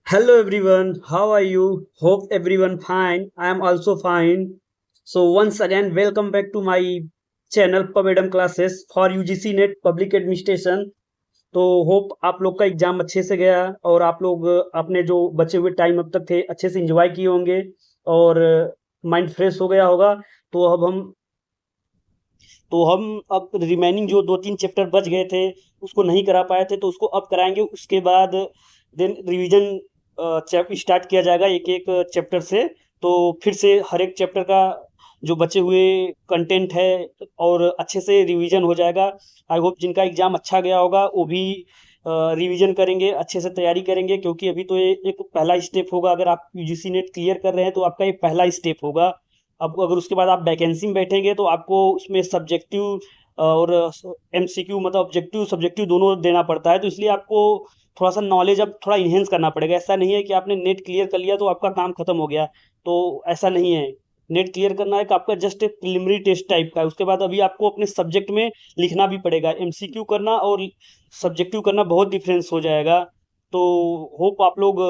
Hello everyone, how are you? Hope everyone fine. I am also fine. So once again, welcome back to my channel Pubedum Classes for UGC Net Public Administration. तो hope आप लोग का exam अच्छे से गया और आप लोग अपने जो बचे हुए टाइम अब तक थे अच्छे से एंजॉय किए होंगे और माइंड फ्रेश हो गया होगा। तो अब हम तो हम अब रिमेनिंग जो दो तीन चैप्टर बच गए थे उसको नहीं करा पाए थे तो उसको अब कराएंगे। उसके बाद देन रिवीजन स्टार्ट किया जाएगा एक एक चैप्टर से। तो फिर से हर एक चैप्टर का जो बचे हुए कंटेंट है और अच्छे से रिवीजन हो जाएगा। आई होप जिनका एग्ज़ाम अच्छा गया होगा वो भी रिवीजन करेंगे, अच्छे से तैयारी करेंगे, क्योंकि अभी तो ये एक पहला स्टेप होगा। अगर आप यूजीसी नेट क्लियर कर रहे हैं तो आपका ये पहला स्टेप होगा। अब अगर उसके बाद आप वैकेंसी में बैठेंगे तो आपको उसमें सब्जेक्टिव और एमसीक्यू मतलब ऑब्जेक्टिव सब्जेक्टिव दोनों देना पड़ता है। तो इसलिए आपको थोड़ा सा नॉलेज अब थोड़ा इन्हेंस करना पड़ेगा। ऐसा नहीं है कि आपने नेट क्लियर कर लिया तो आपका काम खत्म हो गया। तो ऐसा नहीं है। नेट क्लियर करना एक आपका जस्ट एक प्रिलिमिनरी टेस्ट टाइप का है। उसके बाद अभी आपको अपने सब्जेक्ट में लिखना भी पड़ेगा। एमसीक्यू करना और सब्जेक्टिव करना बहुत डिफरेंस हो जाएगा। तो होप आप लोग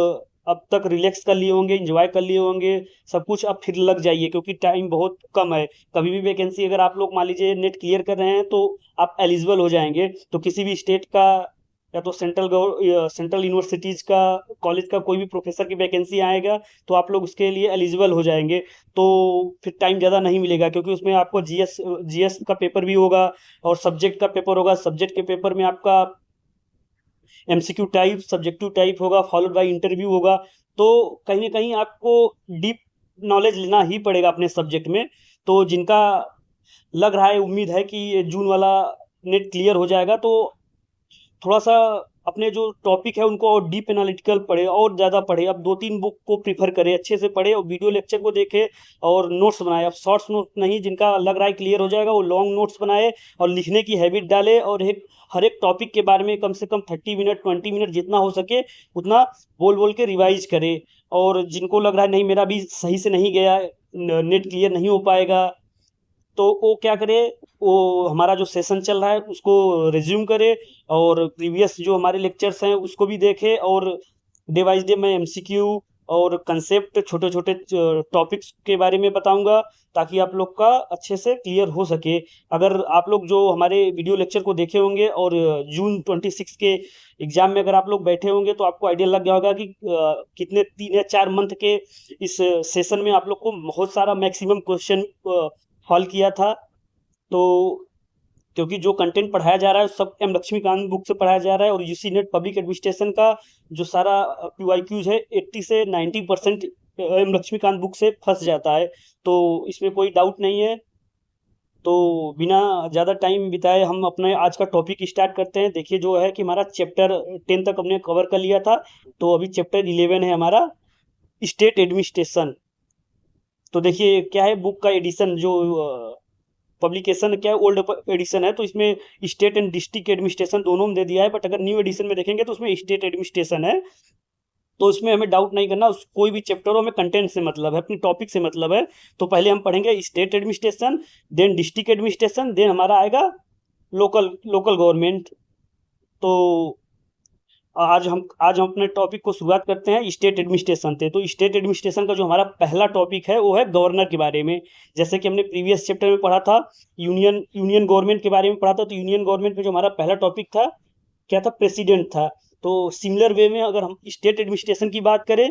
अब तक रिलैक्स कर लिए होंगे, एंजॉय कर लिए होंगे सब कुछ। अब फिर लग जाइए क्योंकि टाइम बहुत कम है। कभी भी वैकेंसी अगर आप लोग मान लीजिए नेट क्लियर कर रहे हैं तो आप एलिजिबल हो जाएंगे। तो किसी भी स्टेट का या तो सेंट्रल यूनिवर्सिटीज का कॉलेज का कोई भी प्रोफेसर की वैकेंसी आएगा तो आप लोग उसके लिए एलिजिबल हो जाएंगे। तो फिर टाइम ज़्यादा नहीं मिलेगा क्योंकि उसमें आपको जीएस जीएस का पेपर भी होगा और सब्जेक्ट का पेपर होगा। सब्जेक्ट के पेपर में आपका एमसीक्यू टाइप सब्जेक्टिव टाइप होगा, फॉलोड बाय इंटरव्यू होगा। तो कहीं ना कहीं आपको डीप नॉलेज लेना ही पड़ेगा अपने सब्जेक्ट में। तो जिनका लग रहा है, उम्मीद है कि ये जून वाला नेट क्लियर हो जाएगा तो थोड़ा सा अपने जो टॉपिक है उनको और डीप एनालिटिकल पढ़े और ज़्यादा पढ़े। अब दो तीन बुक को प्रीफर करें, अच्छे से पढ़े और वीडियो लेक्चर को देखे और नोट्स बनाए। अब शॉर्ट्स नोट नहीं, जिनका लग रहा है क्लियर हो जाएगा वो लॉन्ग नोट्स बनाए और लिखने की हैबिट डाले और एक हर एक टॉपिक के बारे में कम से कम 30 मिनट 20 मिनट जितना हो सके उतना बोल बोल के रिवाइज करे। और जिनको लग रहा है नहीं मेरा भी सही से नहीं गया, नेट क्लियर नहीं हो पाएगा, तो वो क्या करे, वो हमारा जो सेशन चल रहा है उसको रिज्यूम करे और प्रीवियस जो हमारे लेक्चर्स हैं उसको भी देखे। और डे बाई डे मैं एमसीक्यू और कंसेप्ट छोटे छोटे टॉपिक्स के बारे में बताऊंगा ताकि आप लोग का अच्छे से क्लियर हो सके। अगर आप लोग जो हमारे वीडियो लेक्चर को देखे होंगे और जून 26 के एग्जाम में अगर आप लोग बैठे होंगे तो आपको आइडिया लग गया होगा कि कितने 3 या 4 मंथ के इस सेशन में आप लोग को बहुत सारा मैक्सिमम क्वेश्चन हॉल किया था। तो क्योंकि जो कंटेंट पढ़ाया जा रहा है सब एम लक्ष्मीकांत बुक से पढ़ाया जा रहा है और यूसी नेट पब्लिक एडमिनिस्ट्रेशन का जो सारा क्यूआईक्यूज है 80 से 90% एम लक्ष्मीकांत बुक से फंस जाता है। तो इसमें कोई डाउट नहीं है। तो बिना ज़्यादा टाइम बिताए हम अपने आज का टॉपिक स्टार्ट करते हैं। देखिए जो है कि हमारा चैप्टर 10 तक हमने कवर कर लिया था। तो अभी चैप्टर 11 है हमारा स्टेट एडमिनिस्ट्रेशन। तो देखिए क्या है, बुक का एडिशन जो पब्लिकेशन क्या है, ओल्ड एडिशन है तो इसमें स्टेट एंड डिस्ट्रिक्ट एडमिनिस्ट्रेशन दोनों में दे दिया है। बट अगर न्यू एडिशन में देखेंगे तो उसमें स्टेट एडमिनिस्ट्रेशन है। तो इसमें हमें डाउट नहीं करना, कोई भी चैप्टर हो हमें कंटेंट से मतलब है, अपनी टॉपिक से मतलब है। तो पहले हम पढ़ेंगे state administration, then district administration, then हमारा आएगा लोकल लोकल गवर्नमेंट। तो आज हम अपने टॉपिक को शुरुआत करते हैं स्टेट एडमिनिस्ट्रेशन से। तो स्टेट एडमिनिस्ट्रेशन का जो हमारा पहला टॉपिक है वो है गवर्नर के बारे में। जैसे कि हमने प्रीवियस चैप्टर में पढ़ा था यूनियन गवर्नमेंट के बारे में पढ़ा था। तो यूनियन गवर्नमेंट में जो हमारा पहला टॉपिक था क्या था, प्रेसिडेंट था। तो सिमिलर वे में अगर हम स्टेट एडमिनिस्ट्रेशन की बात करें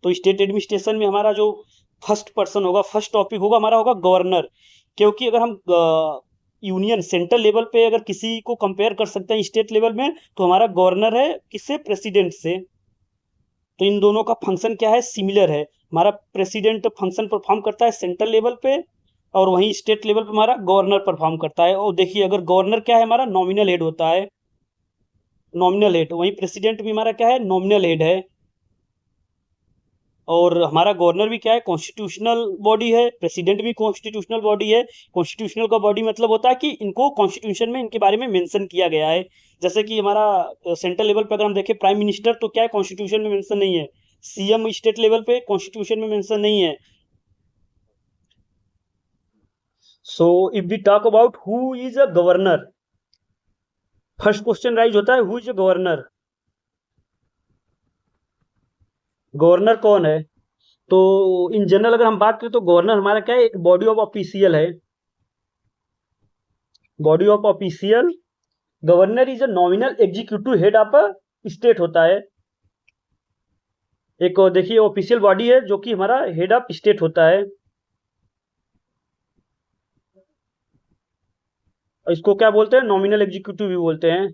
तो स्टेट एडमिनिस्ट्रेशन में हमारा जो फर्स्ट पर्सन होगा, फर्स्ट टॉपिक होगा हमारा होगा गवर्नर। क्योंकि अगर हम यूनियन सेंट्रल लेवल पे अगर किसी को कंपेयर कर सकते हैं स्टेट लेवल में तो हमारा गवर्नर है किससे, प्रेसिडेंट से। तो इन दोनों का फंक्शन क्या है, सिमिलर है। हमारा प्रेसिडेंट फंक्शन परफॉर्म करता है सेंट्रल लेवल पे और वहीं स्टेट लेवल पे हमारा गवर्नर परफॉर्म करता है। और देखिए अगर गवर्नर क्या है, हमारा नॉमिनल हेड होता है, नॉमिनल हेड। वहीं प्रेसिडेंट भी हमारा क्या है, नॉमिनल हेड है। और हमारा गवर्नर भी क्या है, कॉन्स्टिट्यूशनल बॉडी है। प्रेसिडेंट भी कॉन्स्टिट्यूशनल बॉडी है। कॉन्स्टिट्यूशनल का बॉडी मतलब होता है कि इनको कॉन्स्टिट्यूशन में इनके बारे में मेंशन किया गया है। जैसे कि हमारा सेंट्रल लेवल पे अगर हम देखें प्राइम मिनिस्टर तो क्या है, कॉन्स्टिट्यूशन में मेंशन नहीं है। सीएम स्टेट लेवल पे कॉन्स्टिट्यूशन में मेंशन नहीं है। So if we talk about who is a governor, first question rise होता है who is a governor. Governor कौन है? तो इन जनरल अगर हम बात करें तो गवर्नर हमारा क्या है, एक बॉडी ऑफ ऑफिशियल है। Body of official, governor is a nominal executive head of a state होता है। एक देखिए ऑफिशियल बॉडी है जो कि हमारा हेड ऑफ स्टेट होता है। इसको क्या बोलते हैं? नॉमिनल एग्जीक्यूटिव भी बोलते हैं।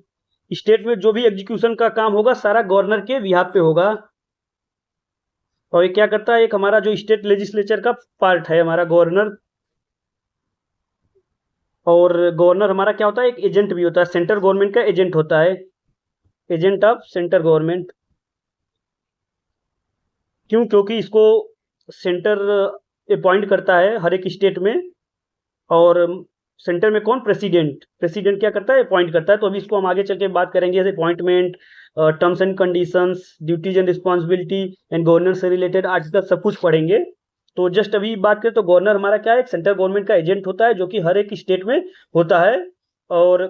स्टेट में जो भी एग्जीक्यूशन का काम होगा सारा गवर्नर के बिहाफ पे होगा। और ये क्या करता है, एक हमारा जो स्टेट लेजिस्लेचर का पार्ट है हमारा गवर्नर। और गवर्नर हमारा क्या होता है, एक एजेंट भी होता है, सेंट्रल गवर्नमेंट का एजेंट होता है, एजेंट ऑफ सेंट्रल गवर्नमेंट। क्यों? क्योंकि इसको सेंटर अपॉइंट करता है हर एक स्टेट में। और सेंटर में कौन? प्रेसिडेंट। प्रेसिडेंट क्या करता है? अपॉइंट करता है। तो अभी इसको हम आगे चल के बात करेंगे, जैसे appointment, terms and conditions, duties and responsibility and governor से रिलेटेड आर्टिकल सब कुछ पढ़ेंगे। तो जस्ट अभी बात करें तो गवर्नर हमारा क्या है, एक सेंट्रल गवर्नमेंट का एजेंट होता है जो कि हर एक स्टेट में होता है। और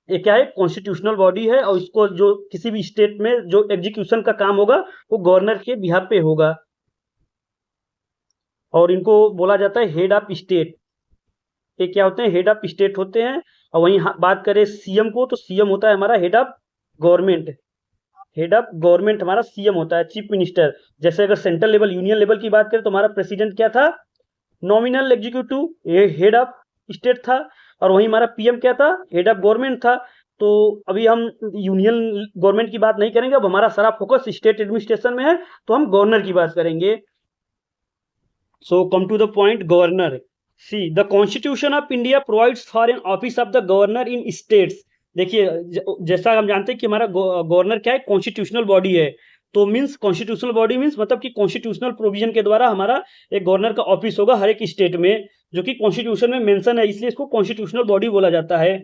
ये क्या है, कॉन्स्टिट्यूशनल बॉडी है। और इसको जो किसी भी स्टेट में जो एग्जीक्यूशन का काम होगा वो गवर्नर के बिहाफ पे होगा। और इनको बोला जाता है हेड ऑफ स्टेट। ये क्या होते हैं? हेड ऑफ स्टेट होते हैं। और वहीं बात करें सीएम को, तो सीएम होता है हमारा head of government. Head of government हमारा सीएम होता है, चीफ मिनिस्टर। जैसे अगर सेंट्रल लेवल, यूनियन लेवल की बात करें तो हमारा प्रेसिडेंट क्या था? नॉमिनल एग्जीक्यूटिव, ये हेड ऑफ स्टेट था। और वहीं हमारा पीएम क्या था? हेड ऑफ गवर्नमेंट था। तो अभी हम यूनियन गवर्नमेंट की बात नहीं करेंगे, अब हमारा सारा फोकस स्टेट एडमिनिस्ट्रेशन में है, तो हम गवर्नर की बात करेंगे। So come to the point, governor. See the constitution of India provides for an office of the governor in states. देखिए जैसा हम जानते हैं कि हमारा गवर्नर क्या है, कॉन्स्टिट्यूशनल बॉडी है। तो मीन्स कॉन्स्टिट्यूशनल बॉडी मीन्स मतलब कि कॉन्स्टिट्यूशनल प्रोविजन के द्वारा हमारा एक गवर्नर का ऑफिस होगा हर एक स्टेट में, जो कि कॉन्स्टिट्यूशन में मेंशन है, इसलिए इसको कॉन्स्टिट्यूशनल बॉडी बोला जाता है।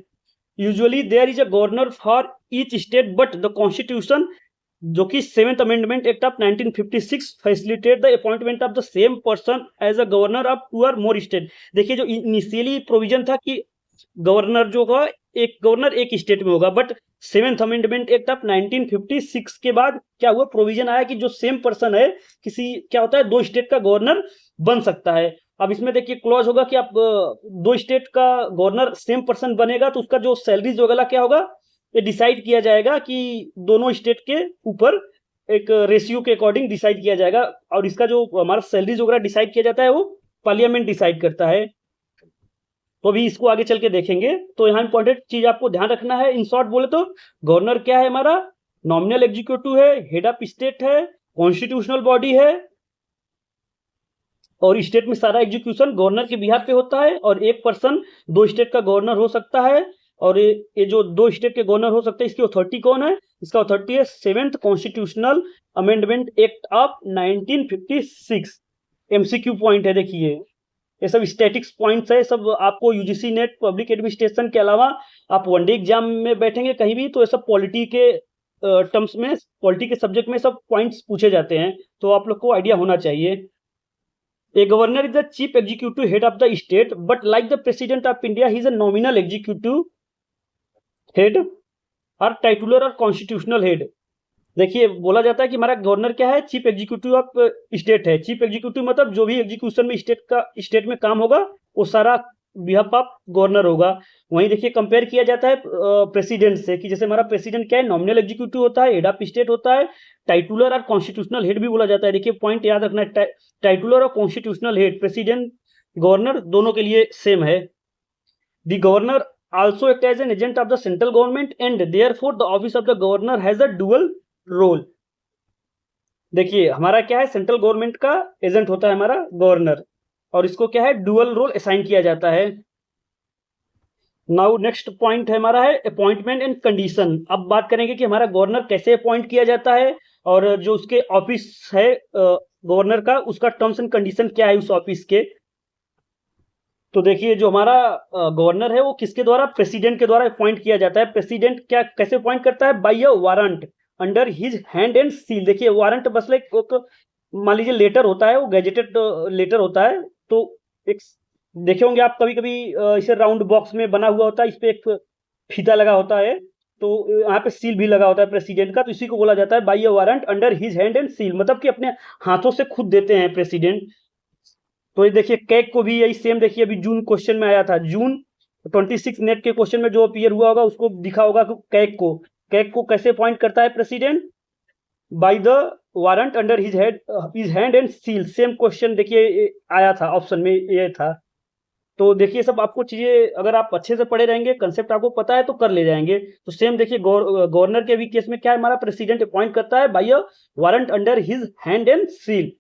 Usually there is a governor for each state, but the constitution, जो कि 7th amendment act of 1956 facilitate the appointment of the same person as a governor of 2 और मोर स्टेट। देखिए जो इनिशियली प्रोविजन था कि गवर्नर जो होगा, एक गवर्नर एक स्टेट में होगा, but 7th amendment act of 1956 के बाद क्या हुआ, प्रोविजन आया कि जो सेम पर्सन है, किसी क्या होता है, 2 स्टेट का गवर्नर बन सकता है। अब इसमें देखिए क्लॉज होगा कि आप 2 स्टेट का गवर्नर सेम पर्सन बनेगा तो उसका जो सैलरीज वगैरह क्या होगा, ये डिसाइड किया जाएगा कि दोनों स्टेट के ऊपर एक रेशियो के अकॉर्डिंग डिसाइड किया जाएगा। और इसका जो हमारा सैलरीज वगैरह डिसाइड किया जाता है वो पार्लियामेंट डिसाइड करता है। तो अभी इसको आगे चल के देखेंगे। तो यहाँ इंपॉर्टेंट चीज आपको ध्यान रखना है, इन शॉर्ट बोले तो गवर्नर क्या है हमारा, नॉमिनल एग्जीक्यूटिव है, हेड ऑफ स्टेट है, कॉन्स्टिट्यूशनल बॉडी है। और स्टेट में सारा एग्जीक्यूशन गवर्नर के बिहाफ पे होता है। और एक पर्सन 2 स्टेट का गवर्नर हो सकता है। और ये जो 2 स्टेट के गवर्नर हो सकते हैं, इसकी अथॉरिटी कौन है? इसका अथॉरिटी है 7th constitutional amendment act of 1956। MCQ point है, देखिए ये सब स्टैटिक्स पॉइंट्स है, सब आपको यूजीसी नेट पब्लिक एडमिनिस्ट्रेशन के अलावा आप वनडे एग्जाम में बैठेंगे कहीं भी तो ये सब पॉलिटी के टर्म्स में, पॉलिटी के सब्जेक्ट में सब पॉइंट्स पूछे जाते हैं, तो आप लोग को आइडिया होना चाहिए। A governor is the chief executive head of the state, but like the president of India, he is a nominal executive head और titular और constitutional head। देखिए बोला जाता है कि हमारा गवर्नर क्या है, चीफ एग्जीक्यूटिव ऑफ स्टेट है। चीफ एग्जीक्यूटिव मतलब जो भी एग्जीक्यूशन में स्टेट में काम होगा वो सारा बिहाफ ऑफ गवर्नर होगा। वहीं देखिए कंपेयर किया जाता है प्रेसिडेंट से, कि जैसे हमारा प्रेसिडेंट क्या है, नॉमिनल एग्जीक्यूटिव होता है, हेड ऑफ स्टेट होता है, टाइटुलर और कॉन्स्टिट्यूशनल हेड भी बोला जाता है। देखिए पॉइंट याद रखना है, टाइटुलर और कॉन्स्टिट्यूशनल हेड, प्रेसिडेंट गवर्नर दोनों के लिए सेम है। The governor also act as an agent of the central government and therefore the office of the governor has a dual role। देखिए हमारा क्या है, सेंट्रल गवर्नमेंट का एजेंट होता है हमारा गवर्नर, और इसको क्या है, डुअल रोल असाइन किया जाता है। नाउ नेक्स्ट पॉइंट है हमारा है अपॉइंटमेंट एंड कंडीशन। अब बात करेंगे कि हमारा गवर्नर कैसे अपॉइंट किया जाता है और जो उसके ऑफिस है गवर्नर का, उसका टर्म्स एंड कंडीशन क्या है उस ऑफिस के। तो देखिए जो हमारा गवर्नर है वो किसके द्वारा, प्रेसिडेंट के द्वारा अपॉइंट किया जाता है। प्रेसिडेंट क्या कैसे अपॉइंट करता है, by a warrant under his hand and seal. देखिए वारंट बस लाइक मान लीजिए लेटर होता है, वो गैजेटेड लेटर होता है। तो एक देखे होंगे आप कभी कभी इसे राउंड बॉक्स में बना हुआ होता है, इस पे एक फीता लगा होता है, तो यहाँ पे सील भी लगा होता है प्रेसिडेंट का, तो इसी को बोला जाता है by a warrant under his hand and seal, मतलब कि अपने हाथों से खुद देते हैं प्रेसिडेंट। तो ये देखिए कैग को भी यही सेम, देखिए अभी जून क्वेश्चन में आया था, जून 26 नेट के क्वेश्चन में जो अपीयर हुआ होगा उसको दिखा होगा कि कैग को कैसे अपॉइंट करता है president, by the warrant under his hand and seal. Same question देखिए आया था, ऑप्शन में ये था। तो देखिए सब आपको चीजें अगर आप अच्छे से पढ़े रहेंगे, कंसेप्ट आपको पता है तो कर ले जाएंगे। तो सेम देखिए गवर्नर के भी केस में क्या है, हमारा प्रेसिडेंट अपॉइंट करता है by a warrant under his hand and seal.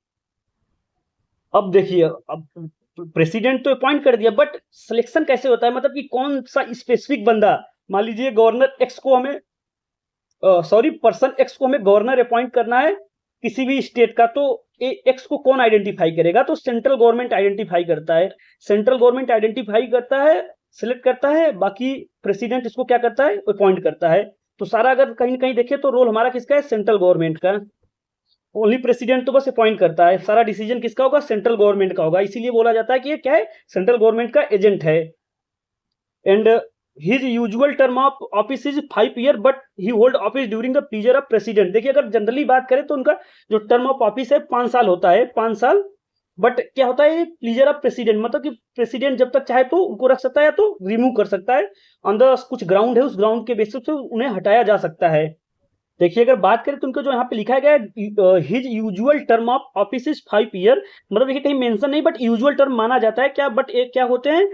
अब देखिए, अब प्रेसिडेंट तो अपॉइंट कर दिया, बट सिलेक्शन कैसे होता है, मतलब कि कौन सा स्पेसिफिक बंदा, मान लीजिए गवर्नर एक्स को हमें पर्सन एक्स को हमें गवर्नर अपॉइंट करना है किसी भी स्टेट का, तो एक्स को कौन आइडेंटिफाई करेगा, तो सेंट्रल गवर्नमेंट आइडेंटिफाई करता है। सेंट्रल गवर्नमेंट आइडेंटिफाई करता है, सिलेक्ट करता है, बाकी प्रेसिडेंट इसको क्या करता है, अपॉइंट करता है। तो सारा अगर कहीं ना कहीं देखे तो रोल हमारा किसका है, सेंट्रल गवर्नमेंट का। ओनली प्रेसिडेंट तो बस अपॉइंट करता है, सारा डिसीजन किसका होगा, सेंट्रल गवर्नमेंट का होगा। इसीलिए बोला जाता है कि ये क्या है, सेंट्रल गवर्नमेंट का एजेंट है। And his usual term of office is 5 year, but he hold office during the pleaser of president. देखिए अगर जनरली बात करें तो उनका जो टर्म ऑफ ऑफिस है 5 साल होता है, 5 साल। बट क्या होता है, प्लीजर ऑफ प्रेसिडेंट, मतलब कि प्रेसिडेंट जब तक चाहे तो उनको रख सकता है या तो रिमूव कर सकता है। ऑन द कुछ ग्राउंड है, उस ग्राउंड के बेसिस पे उन्हें हटाया जा सकता है। देखिए अगर बात करें तो उनको जो यहाँ पे लिखा गया है, his usual term of office is 5 year, मतलब देखिए कहीं मेंशन नहीं, बट यूजुअल टर्म माना जाता है क्या, बट क्या होते हैं,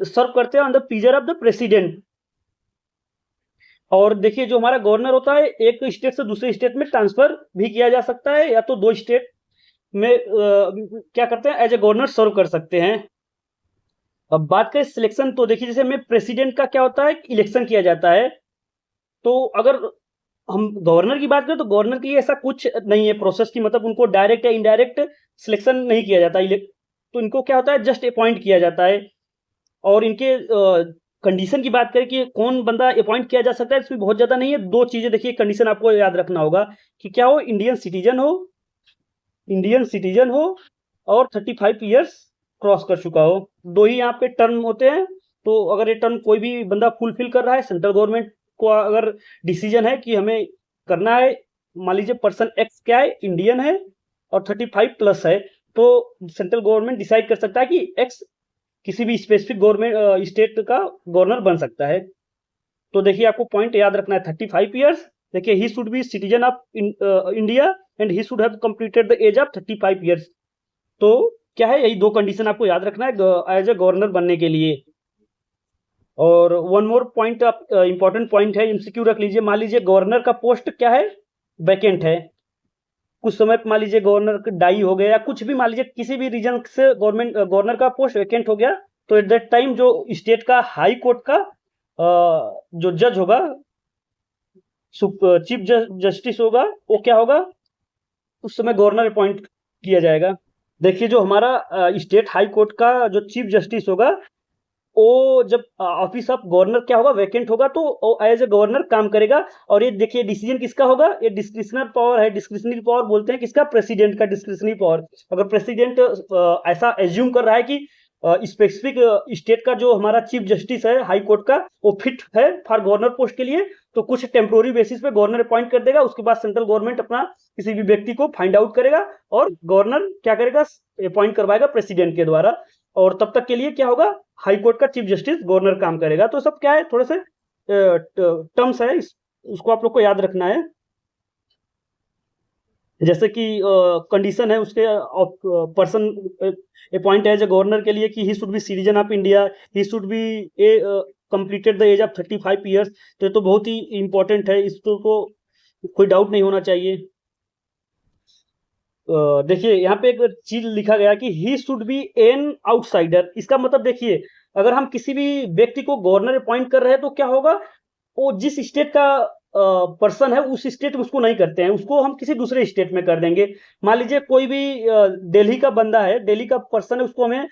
सर्व करते हैं on the pleaser of the president. और देखिए जो हमारा गवर्नर होता है, एक स्टेट से दूसरे स्टेट में ट्रांसफर भी किया जा सकता है, या तो 2 स्टेट में क्या करते हैं, एज ए गवर्नर सर्व कर सकते हैं। अब बात करें सिलेक्शन, तो देखिए जैसे में प्रेसिडेंट का क्या होता है, इलेक्शन किया जाता है। तो अगर हम गवर्नर की बात करें तो गवर्नर के लिए ऐसा कुछ नहीं है प्रोसेस की, मतलब उनको डायरेक्ट या इनडायरेक्ट सिलेक्शन नहीं किया जाता, तो इनको क्या होता है, जस्ट अपॉइंट किया जाता है। और इनके कंडीशन की बात करें कि कौन बंदा अपॉइंट किया जा सकता है, इसमें बहुत ज्यादा नहीं है, 2 चीजें देखिए कंडीशन आपको याद रखना होगा कि क्या हो, इंडियन सिटीजन हो और 35 ईयर्स क्रॉस कर चुका हो। 2 ही यहाँ पे टर्म होते हैं। तो अगर ये टर्म कोई भी बंदा फुलफिल कर रहा है, सेंट्रल गवर्नमेंट को अगर डिसीजन है कि हमें करना है, मान लीजिए पर्सन एक्स क्या है, इंडियन है और 35 प्लस है, तो सेंट्रल गवर्नमेंट डिसाइड कर सकता है कि एक्स किसी भी स्पेसिफिक गवर्नमेंट स्टेट का गवर्नर बन सकता है। तो देखिए आपको पॉइंट याद रखना है, 35 ईयर्स, देखिए he should be citizen of India and he should have completed the age of 35 years. तो क्या है, यही 2 कंडीशन आपको याद रखना है एज ए गवर्नर बनने के लिए। और वन मोर पॉइंट आप इंपॉर्टेंट पॉइंट है, एमसीक्यू रख लीजिए, मान लीजिए गवर्नर का पोस्ट क्या है, वैकेंट है, कुछ समय मान लीजिए गवर्नर डाई हो गया या कुछ भी, मान लीजिए किसी भी रीजन से गवर्नर का पोस्ट वैकेंट हो गया, तो एट दैट टाइम जो स्टेट का हाई कोर्ट का जो जज होगा, चीफ जस्टिस होगा, वो क्या होगा, उस समय गवर्नर अपॉइंट किया जाएगा। देखिए जो हमारा स्टेट हाई कोर्ट का जो चीफ जस्टिस होगा, वो जब ऑफिस ऑफ गवर्नर क्या होगा, वैकेंट होगा, तो एज ए गवर्नर काम करेगा। और ये देखिए डिसीजन किसका होगा, ये डिस्क्रिशनल पावर है, डिस्क्रिशनरी पावर बोलते हैं किसका, प्रेसिडेंट का डिस्क्रिशनरी पावर। अगर प्रेसिडेंट ऐसा एज्यूम कर रहा है कि स्पेसिफिक स्टेट का जो हमारा चीफ जस्टिस है हाई कोर्ट का, वो फिट है फॉर गवर्नर पोस्ट के लिए, तो कुछ टेम्पोररी बेसिस पे गवर्नर अपॉइंट कर देगा। उसके बाद सेंट्रल गवर्नमेंट अपना किसी भी व्यक्ति को फाइंड आउट करेगा और गवर्नर क्या करेगा, अपॉइंट करवाएगा प्रेसिडेंट के द्वारा। और तब तक के लिए क्या होगा, हाई कोर्ट का चीफ जस्टिस गवर्नर काम करेगा। तो सब क्या है, थोड़े से टर्म्स है, उसको आप लोग को याद रखना है। जैसे कि कंडीशन है उसके person appoint as a governor के लिए कि he should be citizen of India, he should be a completed the age of 35 years. तो ये तो बहुत ही इंपॉर्टेंट है, इसको कोई डाउट नहीं होना चाहिए। देखिए यहाँ पे एक चीज लिखा गया कि he should B an outsider. इसका मतलब देखिए, अगर हम किसी भी व्यक्ति को गवर्नर अपॉइंट कर रहे हैं तो क्या होगा, वो जिस स्टेट का पर्सन है उस स्टेट में उसको नहीं करते हैं, उसको हम किसी दूसरे स्टेट में कर देंगे। मान लीजिए कोई भी दिल्ली का बंदा है, दिल्ली का पर्सन है, उसको हमें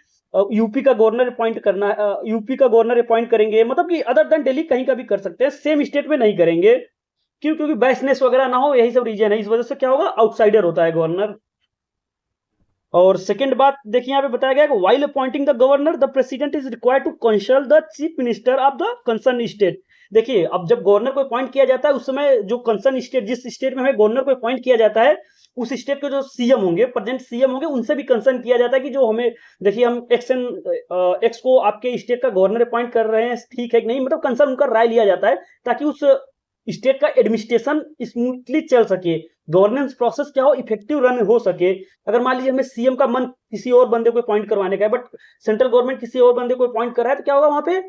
यूपी का गवर्नर अपॉइंट करना है, यूपी का गवर्नर अपॉइंट करेंगे, मतलब कि अदर देन दिल्ली कहीं का भी कर सकते हैं, सेम स्टेट में नहीं करेंगे। क्यों, क्योंकि बायसनेस वगैरह ना हो, यही सब रीजन है, इस वजह से क्या होगा, आउटसाइडर होता है गवर्नर। और सेकंड बात देखिए यहाँ पे बताया गया while appointing the governor the president is required to consult the chief minister of the concern state. देखिए अब जब गवर्नर को अपॉइंट किया जाता है उस समय जो कंसर्न स्टेट, जिस स्टेट में हमें गवर्नर को अपॉइंट किया जाता है, उस स्टेट के जो सीएम होंगे, प्रेजेंट सीएम होंगे, उनसे भी कंसर्न किया जाता है कि जो हमें, देखिए हम एक्स को आपके स्टेट का गवर्नर अपॉइंट कर रहे हैं, ठीक है कि नहीं, मतलब कंसर्न उनका राय लिया जाता है ताकि उस स्टेट का एडमिनिस्ट्रेशन स्मूथली चल सके, गवर्नेंस प्रोसेस क्या हो, इफेक्टिव रन हो सके। अगर मान लीजिए हमें सीएम का मन किसी और बंदे को अपॉइंट करवाने का है, बट सेंट्रल गवर्नमेंट किसी और बंदे को अपॉइंट कर रहा है, तो क्या होगा, वहां पे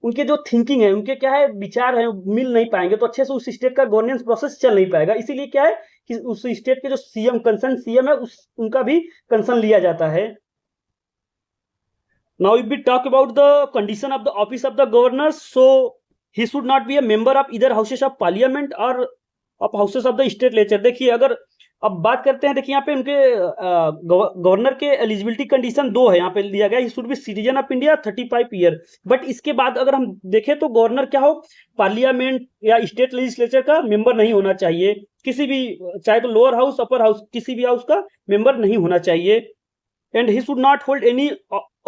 उनके जो थिंकिंग है, उनके क्या है विचार है, मिल नहीं पाएंगे, तो अच्छे से उस स्टेट का गवर्नेंस प्रोसेस चल नहीं पाएगा। इसीलिए क्या है कि उस स्टेट के जो सीएम, कंसर्न सीएम है, उनका भी कंसर्न लिया जाता है। Now if we talk about the condition of the office of the governor, so he should not be a member of either houses of parliament or of houses of the state legislature। देखिए अगर अब बात करते हैं, देखिए यहाँ पे उनके गवर्नर के एलिजिबिलिटी कंडीशन दो है, यहाँ पे दिया गया, ही should be citizen of India 35 year. But इसके बाद अगर हम देखें तो गवर्नर क्या हो, पार्लियामेंट या स्टेट लेजिस्लेचर का मेंबर नहीं होना चाहिए, किसी भी, चाहे तो लोअर हाउस अपर हाउस, किसी भी हाउस का मेंबर नहीं होना चाहिए। And he should not hold any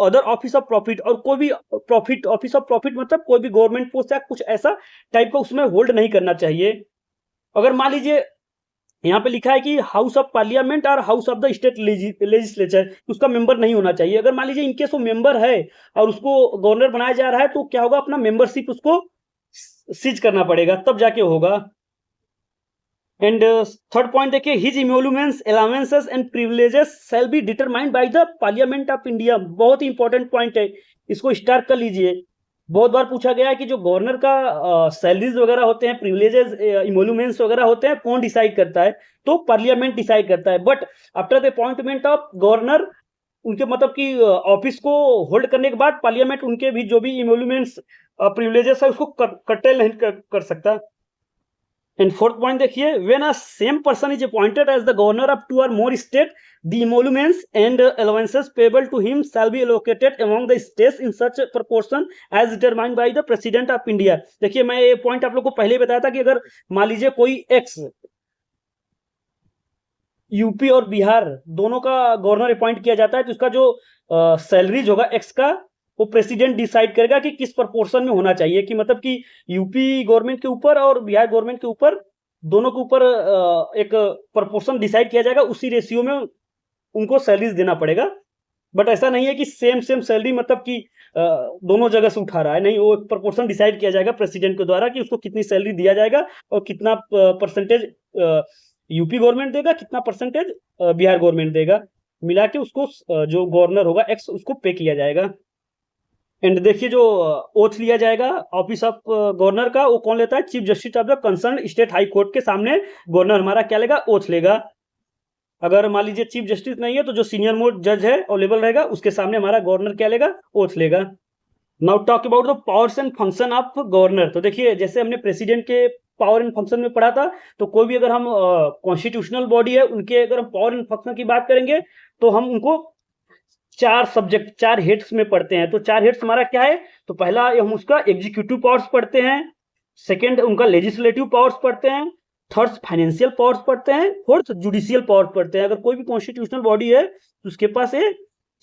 other office of profit, और कोई भी प्रॉफिट, ऑफिस ऑफ प्रॉफिट मतलब कोई भी गवर्नमेंट पोस्ट या कुछ ऐसा टाइप का उसमें होल्ड नहीं करना चाहिए। अगर मान लीजिए यहाँ पे लिखा है कि हाउस ऑफ पार्लियामेंट और house of the state legislature, उसका मेंबर नहीं होना चाहिए। अगर मान लीजिए इनकेस वो मेंबर है और उसको गवर्नर बनाया जा रहा है, तो क्या होगा, अपना मेंबरशिप उसको सीज करना पड़ेगा, तब जाके होगा। एंड थर्ड पॉइंट देखिए, his emoluments, allowances and privileges shall be determined by the parliament of India. बहुत ही इंपॉर्टेंट पॉइंट है, इसको स्टार्ट कर लीजिए। बहुत बार पूछा गया है कि जो गवर्नर का सैलरीज वगैरह होते हैं, प्रिविलेजेस, इमोल्यूमेंट्स वगैरह होते हैं, कौन डिसाइड करता है, तो पार्लियामेंट डिसाइड करता है। But after the appointment of governor, उनके मतलब कि ऑफिस को होल्ड करने के बाद पार्लियामेंट उनके भी जो भी इमोल्यूमेंट्स, प्रिविलेजेस है, उसको कर्टेल नहीं कर सकता। एंड फोर्थ पॉइंट देखिए, when a same person is appointed as the governor of 2 or more state, the emoluments and allowances payable to him shall be allocated among the states in such proportion as determined by the president of India। देखिए मैं ये point आप लोग को पहले ही बताया था कि अगर मान लीजिए कोई एक्स यूपी और बिहार दोनों का गवर्नर अपॉइंट किया जाता है, तो उसका जो सैलरीज होगा एक्स का, वो प्रेसिडेंट डिसाइड करेगा कि किस प्रपोर्शन में होना चाहिए, कि मतलब कि यूपी गवर्नमेंट के ऊपर और बिहार गवर्नमेंट के ऊपर, दोनों के ऊपर एक प्रपोर्शन डिसाइड किया जाएगा, उसी रेशियो में उनको सैलरीज देना पड़ेगा। बट ऐसा नहीं है कि सेम सैलरी मतलब कि दोनों जगह से उठा रहा है, नहीं, वो एक प्रपोर्शन डिसाइड किया जाएगा प्रेसिडेंट के द्वारा कि उसको कितनी सैलरी दिया जाएगा और कितना परसेंटेज यूपी गवर्नमेंट देगा, कितना परसेंटेज बिहार गवर्नमेंट देगा, मिला के उसको जो गवर्नर होगा एक्स, उसको पे किया जाएगा। एंड देखिए जो ओथ लिया जाएगा ऑफिस ऑफ गवर्नर का, वो कौन लेता है, chief justice of the concern state high court के सामने गवर्नर हमारा क्या लेगा, ओथ लेगा। अगर मान लीजिए चीफ जस्टिस नहीं है तो जो सीनियर मोस्ट जज है अवेलेबल रहेगा, उसके सामने हमारा गवर्नर क्या लेगा, ओथ लेगा। Now talk about the powers and function of governor. तो देखिए जैसे हमने प्रेसिडेंट के पावर एंड फंक्शन में पढ़ा था, तो कोई भी अगर हम कॉन्स्टिट्यूशनल बॉडी है, उनके अगर हम पावर एंड फंक्शन की बात करेंगे, तो हम उनको 4 सब्जेक्ट, 4 हेड्स में पढ़ते हैं। तो 4 हेड्स हमारा क्या है, तो पहला हम उसका एग्जीक्यूटिव पावर्स पढ़ते हैं, सेकेंड उनका लेजिस्लेटिव पावर्स पढ़ते हैं, थर्ड फाइनेंशियल पावर्स पढ़ते हैं, फोर्थ जुडिशियल पावर्स पढ़ते हैं। अगर कोई भी कॉन्स्टिट्यूशनल बॉडी है तो उसके पास ये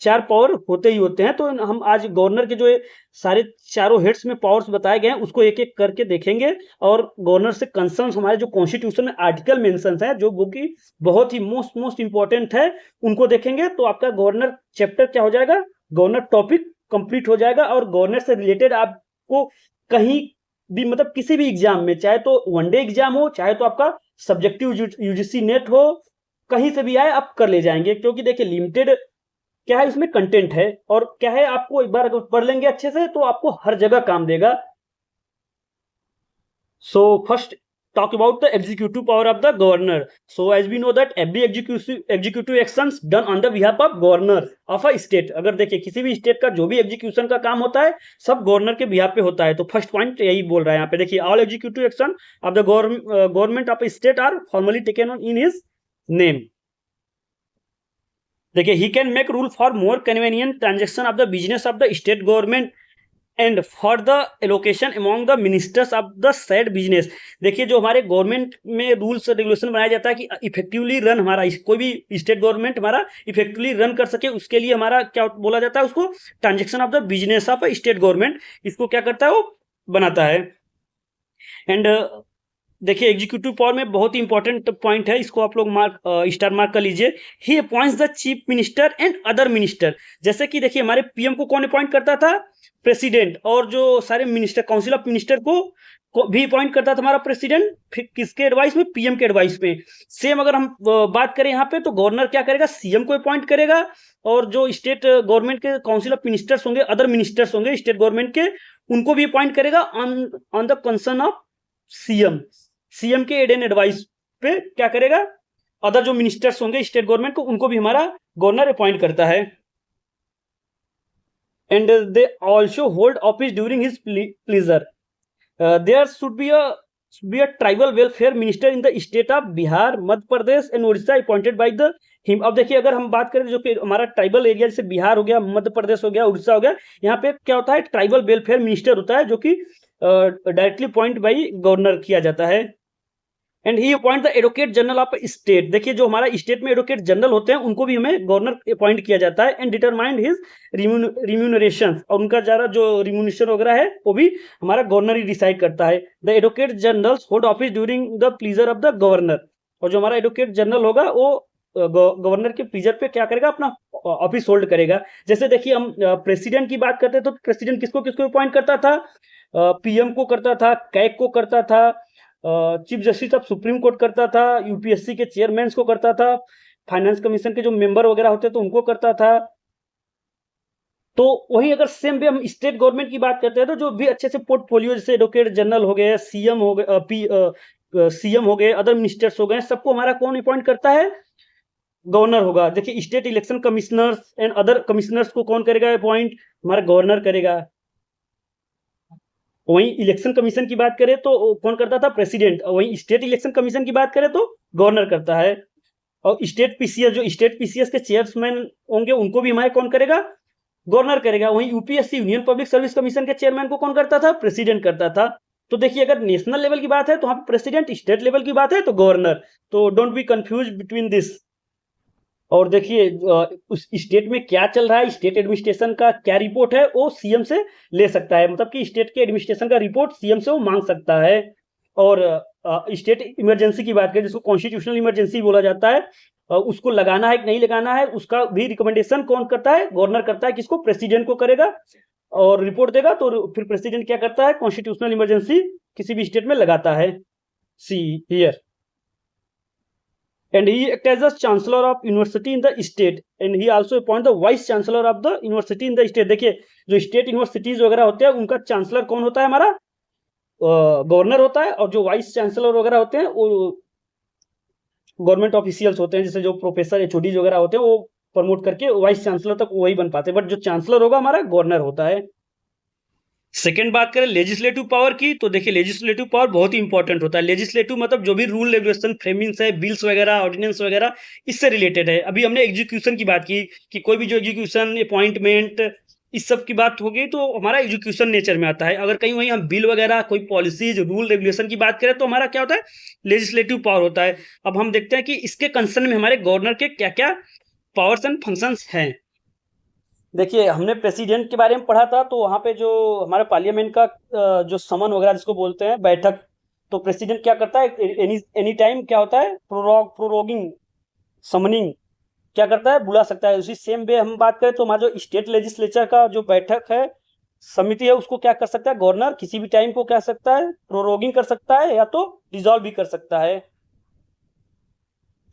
4 पावर होते ही होते हैं। तो हम आज गवर्नर के जो सारे चारों हेड्स में पावर्स बताए गए हैं, उसको एक एक करके देखेंगे, और गवर्नर से कंसर्न हमारे जो कॉन्स्टिट्यूशन में आर्टिकल मेंशन है, जो कि बहुत ही मोस्ट इंपॉर्टेंट है, उनको देखेंगे। तो आपका गवर्नर चैप्टर क्या हो जाएगा, गवर्नर टॉपिक कंप्लीट हो जाएगा। और गवर्नर से रिलेटेड आपको कहीं भी, मतलब किसी भी एग्जाम में, चाहे तो वनडे एग्जाम हो, चाहे तो आपका सब्जेक्टिव यूजीसी नेट हो, कहीं से भी आए आप कर ले जाएंगे। क्योंकि देखिए लिमिटेड क्या है, उसमें कंटेंट है, और क्या है, आपको एक बार अगर पढ़ लेंगे अच्छे से तो आपको हर जगह काम देगा। So first talk about the executive power of the governor. So as we know that every executive actions done on the behalf of governor of a state, अगर देखिए किसी भी स्टेट का जो भी एग्जीक्यूशन का काम होता है, सब गवर्नर के बिहाफ पे होता है। तो फर्स्ट पॉइंट यही बोल रहा है यहाँ पे, देखिए all executive action of the government of state are formally taken on in his name. देखिए he can make rule for more convenient transaction of the business of the state government and for the allocation among the ministers of the said business. देखिए जो हमारे government में rules regulation बनाया जाता है कि effectively run हमारा कोई भी स्टेट गवर्नमेंट हमारा इफेक्टिवली रन कर सके, उसके लिए हमारा क्या बोला जाता है, उसको transaction of the business of state government. इसको क्या करता है, वो बनाता है। एंड देखिए एग्जीक्यूटिव पावर में बहुत ही इंपॉर्टेंट पॉइंट है, इसको आप लोग स्टार मार्क कर लीजिए। He appoints the chief minister and other minister. जैसे कि देखिए हमारे पीएम को कौन अपॉइंट करता था? प्रेसिडेंट। और जो सारे मिनिस्टर, काउंसिल ऑफ मिनिस्टर को भी अपॉइंट करता था हमारा प्रेसिडेंट। फिर किसके एडवाइस में? पीएम के एडवाइस पे। सेम अगर हम बात करें यहाँ पे, तो गवर्नर क्या करेगा? सीएम को अपॉइंट करेगा। और जो स्टेट गवर्नमेंट के काउंसिल ऑफ मिनिस्टर्स होंगे, अदर मिनिस्टर्स होंगे स्टेट गवर्नमेंट के, उनको भी अपॉइंट करेगा on the concern of CM. CM के एड एंड एडवाइस पे क्या करेगा? अदर जो मिनिस्टर्स होंगे स्टेट गवर्नमेंट को, उनको भी हमारा गवर्नर अपॉइंट करता है। And they also hold office during his pleasure. There should be a tribal welfare minister in the state of Bihar, Madhya Pradesh and Orissa appointed by the him. अब देखिए अगर हम बात करें जो कि हमारा ट्राइबल एरिया, जैसे बिहार हो गया, मध्य प्रदेश हो गया, उड़ीसा हो गया, यहाँ पे क्या होता है? ट्राइबल वेलफेयर मिनिस्टर होता है, जो कि डायरेक्टली अपॉइंट बाई गवर्नर किया जाता है। And he appoint the advocate general of state. देखिए जो हमारा स्टेट में एडवोकेट जनरल होते हैं, उनको भी हमें गवर्नर अपॉइंट किया जाता है। एंड डिटरमाइंड हिज रिम्यूनरेशन, और उनका जरा जो रिम्यूनरेशन वगैरह है वो भी हमारा गवर्नर ही डिसाइड करता है। The advocate generals hold office during the pleaser of the governor. और जो हमारा एडवोकेट जनरल होगा वो गवर्नर के प्लीजर पे क्या करेगा? अपना ऑफिस होल्ड करेगा। जैसे देखिए हम प्रेसिडेंट की बात करते हैं, तो प्रेसिडेंट किसको किसको अपॉइंट करता था? पीएम को करता था, कैग को करता था, chief justice of supreme court करता था, यूपीएससी के चेयरमैन को करता था, फाइनेंस कमीशन के जो मेंबर वगैरह होते तो उनको करता था। तो वही अगर सेम वे हम स्टेट गवर्नमेंट की बात करते हैं, तो जो भी अच्छे से पोर्टफोलियो, जैसे एडवोकेट जनरल हो गए, सीएम हो गए, सीएम हो गए, अदर मिनिस्टर्स हो गए, सबको हमारा कौन अपॉइंट करता है? गवर्नर होगा। देखिए state election commissioners and other commissioners को कौन करेगा अपॉइंट? हमारा गवर्नर करेगा। वहीं इलेक्शन कमीशन की बात करें तो कौन करता था? प्रेसिडेंट। और वहीं स्टेट इलेक्शन कमीशन की बात करें तो गवर्नर करता है। और स्टेट पीसीएस, जो स्टेट पीसीएस के चेयरमैन होंगे, उनको भी हमारे कौन करेगा? गवर्नर करेगा। वहीं UPSC, union public service commission के चेयरमैन को कौन करता था? प्रेसिडेंट करता था। तो देखिए अगर नेशनल लेवल की बात है तो वहां प्रेसिडेंट, स्टेट लेवल की बात है तो गवर्नर। तो don't be confuse between this. और देखिए उस स्टेट में क्या चल रहा है, स्टेट एडमिनिस्ट्रेशन का क्या रिपोर्ट है, वो सीएम से ले सकता है। मतलब कि स्टेट के एडमिनिस्ट्रेशन का रिपोर्ट सीएम से वो मांग सकता है। और स्टेट इमरजेंसी की बात करें, जिसको कॉन्स्टिट्यूशनल इमरजेंसी बोला जाता है, उसको लगाना है कि नहीं लगाना है, उसका भी रिकमेंडेशन कौन करता है? गवर्नर करता है। किसको? प्रेसिडेंट को करेगा और रिपोर्ट देगा। तो फिर प्रेसिडेंट क्या करता है? कॉन्स्टिट्यूशनल इमरजेंसी किसी भी स्टेट में लगाता है। See here. And he acts as a chancellor of university in the state, and he also appoint the vice chancellor of the university in the state। देखिए जो स्टेट यूनिवर्सिटीज वगैरह होते हैं, उनका चांसलर कौन होता है? हमारा गवर्नर होता है। और जो वाइस चांसलर वगैरह होते हैं वो गवर्नमेंट ऑफिशियल्स होते हैं, जैसे जो प्रोफेसर एचओडीज वगैरह होते हैं, वो प्रमोट करके वाइस चांसलर तक वही बन पाते हैं। बट जो चांसलर होगा हमारा गवर्नर होता है। सेकेंड बात करें लेजिस्लेटिव पावर की, तो देखिए लेजिस्लेटिव पावर बहुत ही इंपॉर्टेंट होता है। लेजिस्लेटिव मतलब जो भी रूल रेगुलेशन फ्रेमिंग्स है, बिल्स वगैरह, ऑर्डिनेंस वगैरह, इससे रिलेटेड है। अभी हमने एग्जीक्यूशन की बात की कि कोई भी जो एग्जीक्यूशन, अपॉइंटमेंट, इस सब की बात हो गई, तो हमारा एजुकेशन नेचर में आता है। अगर कहीं वहीं हम बिल वगैरह, कोई पॉलिसीज, रूल रेगुलेशन की बात करें, तो हमारा क्या होता है? लेजिस्लेटिव पावर होता है। अब हम देखते हैं कि इसके कंसर्न में हमारे गवर्नर के क्या क्या पावर्स एंड फंक्शंस हैं। देखिए हमने प्रेसिडेंट के बारे में पढ़ा था, तो वहाँ पे जो हमारे पार्लियामेंट का जो समन वगैरह जिसको बोलते हैं, बैठक, तो प्रेसिडेंट क्या करता है? एनी टाइम क्या होता है? प्रोरोगिंग, समनिंग क्या करता है? बुला सकता है। उसी सेम वे हम बात करें तो हमारा जो स्टेट लेजिस्लेचर का जो बैठक है, समिति है, उसको क्या कर सकता है? गवर्नर किसी भी टाइम को क्या सकता है? प्रोरोगिंग कर सकता है, या तो डिसॉल्व भी कर सकता है।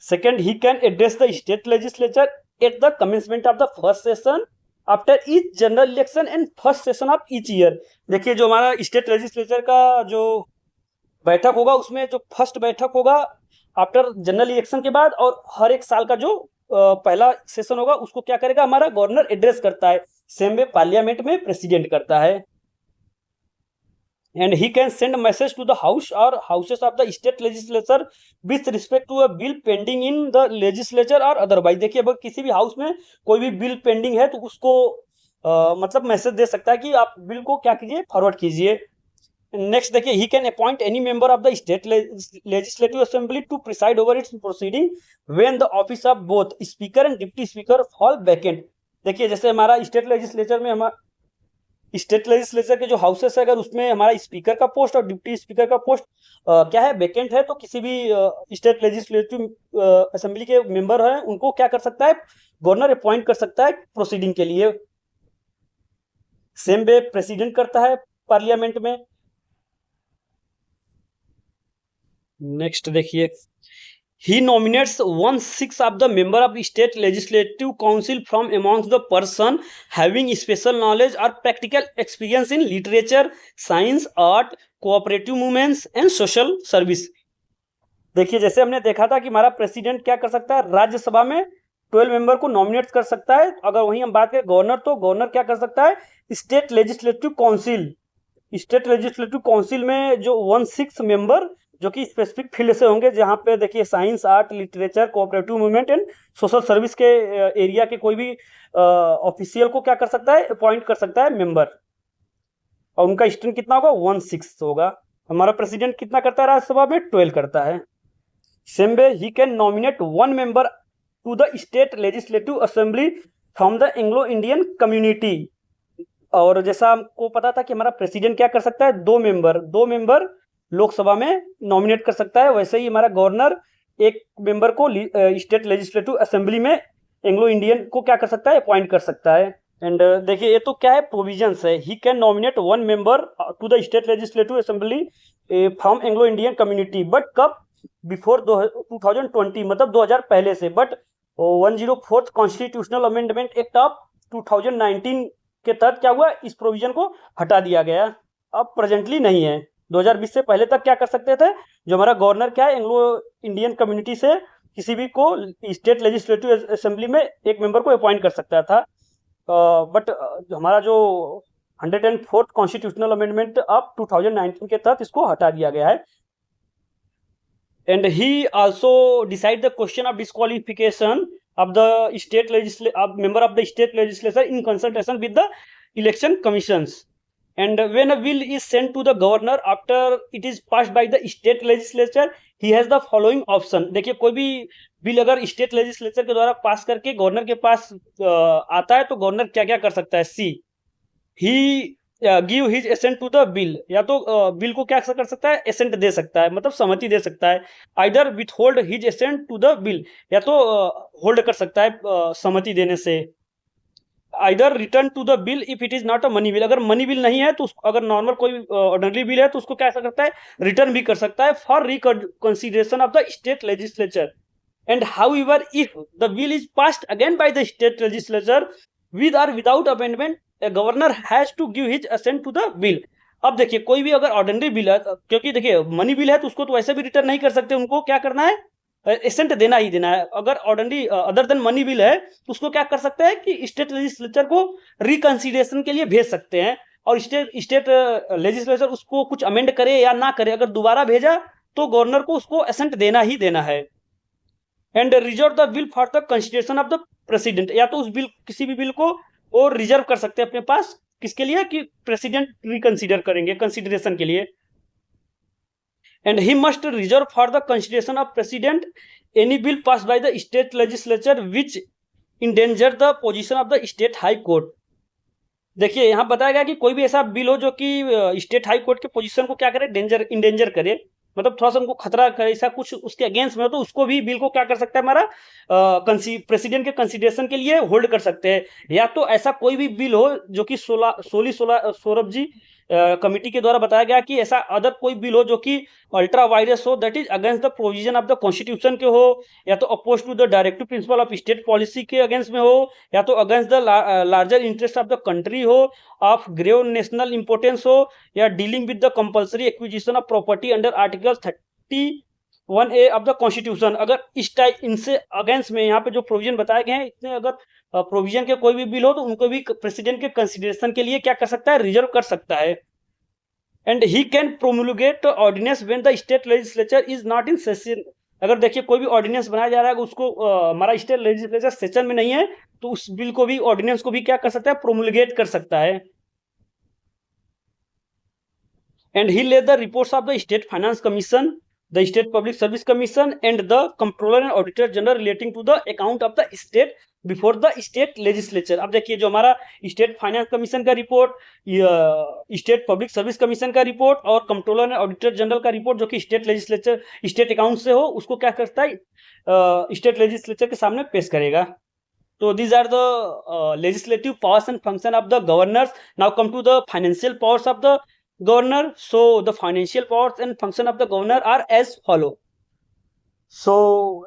Second, he can address the state legislature at the commencement of the first session after each general election and first session of each year. देखिए जो हमारा स्टेट लेजिस्लेचर का जो बैठक होगा, उसमें जो फर्स्ट बैठक होगा आफ्टर जनरल इलेक्शन के बाद, और हर एक साल का जो पहला सेशन होगा, उसको क्या करेगा? हमारा गवर्नर एड्रेस करता है। सेम वे पार्लियामेंट में प्रेसिडेंट करता है। And he can send message to the house और houses of the state legislature with respect to a bill pending in the legislature और अदरवाइज। देखिए अगर किसी भी हाउस में कोई भी बिल पेंडिंग है, तो उसको मतलब मैसेज दे सकता है कि आप बिल को क्या कीजिए? फॉरवर्ड कीजिए। नेक्स्ट देखिए, he can appoint any member of the state legislative assembly to preside over its proceeding when the office of both speaker and deputy speaker fall vacant. देखिए जैसे हमारा स्टेट लेजिस्लेचर में state legislature के जो houses है, अगर उसमें हमारा स्पीकर का पोस्ट और डिप्टी स्पीकर का पोस्ट क्या है, वेकेंट है, तो किसी भी स्टेट लेजिस्लेटिव असेंबली के मेंबर हैं उनको क्या कर सकता है, गवर्नर अपॉइंट कर सकता है प्रोसीडिंग के लिए। सेम वे प्रेसिडेंट करता है पार्लियामेंट में। नेक्स्ट देखिए, he nominates 1/6 of the member of state legislative council from amongst the person having special knowledge or practical experience in literature, science, art, cooperative movements and social service। देखिए, जैसे हमने देखा था कि हमारा प्रेसिडेंट क्या कर सकता है, राज्यसभा में 12 मेंबर को नॉमिनेट कर सकता है। अगर वहीं हम बात करें गवर्नर, तो गवर्नर क्या कर सकता है, स्टेट लेजिस्लेटिव काउंसिल में जो 1/6 मेंबर जो कि स्पेसिफिक फील्ड से होंगे, जहाँ पे देखिए science, art, literature, cooperative movement and social service के एरिया के कोई भी ऑफिशियल को क्या कर सकता है, अपॉइंट कर सकता है मेंबर, और उनका स्ट्रेंथ कितना होगा, 1/6 होगा। हमारा प्रेसिडेंट कितना करता है राज्यसभा में, 12 करता है। Same way he can nominate 1 member to the state legislative assembly from the Anglo Indian community. और जैसा हमको पता था कि हमारा प्रेसिडेंट क्या कर सकता है, 2 मेंबर लोकसभा में नॉमिनेट कर सकता है, वैसे ही हमारा गवर्नर 1 मेंबर को स्टेट लेजिस्लेटिव असेंबली में एंग्लो इंडियन को क्या कर सकता है, अपॉइंट कर सकता है। एंड देखिए, ये तो क्या है, प्रोविजंस है। He can nominate 1 member to the state legislative assembly from Anglo Indian community, but कब, बिफोर 2020, मतलब 2000 पहले से, but 104th constitutional amendment act of 2019 के तहत क्या हुआ, इस प्रोविजन को हटा दिया गया, अब प्रेजेंटली नहीं है। 2020 से पहले तक क्या कर सकते थे, जो हमारा गवर्नर क्या है, एंग्लो इंडियन कम्युनिटी से किसी भी को स्टेट लेजिस्लेटिव असेंबली में 1 मेंबर को अपॉइंट कर सकता था, बट हमारा जो 104th कॉन्स्टिट्यूशनल अमेंडमेंट ऑफ 2019 के तहत इसको हटा दिया गया है। And he also decide the question of disqualification of the member of the state legislature in consultation with the election commissions। and when a bill is sent to the governor after it is passed by the state legislature, he has the following option। देखिए, कोई भी bill अगर state legislature के द्वारा पास करके governor के पास आता है, तो गवर्नर क्या क्या कर सकता है, see, he give his assent to the bill, या तो बिल को क्या कर सकता है, एसेंट दे सकता है, मतलब सहमति दे सकता है। Either with hold his assent to the bill, या तो होल्ड कर सकता है सहमति देने से। Either return to the bill if it is not a money bill, अगर मनी बिल नहीं है तो अगर नॉर्मल कोई ऑर्डिनरी बिल है तो उसको क्या करता है, रिटर्न भी कर सकता है for reconsideration of the state legislature. And however if the bill is passed again by the state legislature with और without amendment, governor has to give his assent to the bill. अब देखिए, कोई भी अगर ordinary bill है, क्योंकि देखिए money bill है तो उसको तो वैसे भी रिटर्न नहीं कर सकते, उनको क्या करना है, एसेंट देना ही देना है। अगर ordinary other than money bill है तो उसको क्या कर सकते हैं कि स्टेट लेजिस्लेचर को रिकंसिडरेशन के लिए भेज सकते हैं, और स्टेट लेजिस्लेचर उसको कुछ अमेंड करे या ना करे, अगर दोबारा भेजा तो गवर्नर को उसको एसेंट देना ही देना है। And reserve the bill for the consideration of the president, या तो उस बिल, किसी भी बिल को और रिजर्व कर सकते हैं अपने पास, किसके लिए, कि प्रेसिडेंट रिकंसीडर करेंगे, कंसिडरेशन के लिए। And he must reserve for the consideration of president any bill pass by the state legislature which endanger the position of the state high court. देखिए, यहाँ बताया गया कि कोई भी ऐसा बिल हो जो कि स्टेट हाई कोर्ट के पोजीशन को क्या करे, इंडेंजर करे, मतलब थोड़ा सा उनको खतरा करे, ऐसा कुछ उसके अगेंस्ट में हो, तो उसको भी बिल को क्या कर सकता है हमारा प्रेसिडेंट के कंसिडरेशन के लिए होल्ड कर सकते हैं। या तो ऐसा कोई भी बिल हो जो कि सौरभ जी कमिटी के द्वारा बताया गया कि ऐसा अदर कोई बिल हो जो कि अल्ट्रा वायरस हो, that is against the provision of the constitution के हो, या तो oppose to the directive principle of state policy के अगेंस्ट में हो, या तो against the larger interest of the country हो, ऑफ ग्रेव नेशनल इंपोर्टेंस हो, या dealing with the compulsory acquisition of property under article 31A of the constitution. अगर इस टाइप इनसे अगेंस्ट में यहाँ पे जो प्रोविजन बताए गए हैं, इतने अगर प्रोविजन के कोई भी बिल हो तो उनको भी प्रेसिडेंट के कंसिडरेशन के लिए क्या कर सकता है, रिजर्व कर सकता है। And he can promulgate ordinance when the state legislature is not in session. अगर देखिए कोई भी ऑर्डिनेंस बनाया जा रहा है, उसको हमारा स्टेट लेजिस्लेचर सेशन में नहीं है, तो उस बिल को भी, ऑर्डिनेंस को भी क्या कर सकता है, प्रोमुलगेट कर सकता है। And he laid the reports of the state finance commission, the state public service commission and the comptroller and auditor general relating to the account of the state before the state legislature. अब देखिए जो हमारा state finance commission का report, state public service commission का report और controller and auditor general का report जो कि स्टेट लेजिस्लेचर स्टेट अकाउंट से हो, उसको क्या करता है, स्टेट लेजिस्लेचर के सामने पेश करेगा। तो these are the legislative powers and function of the governors. Now come to the financial powers of the governor. So the financial powers and function of the governor are as follow. So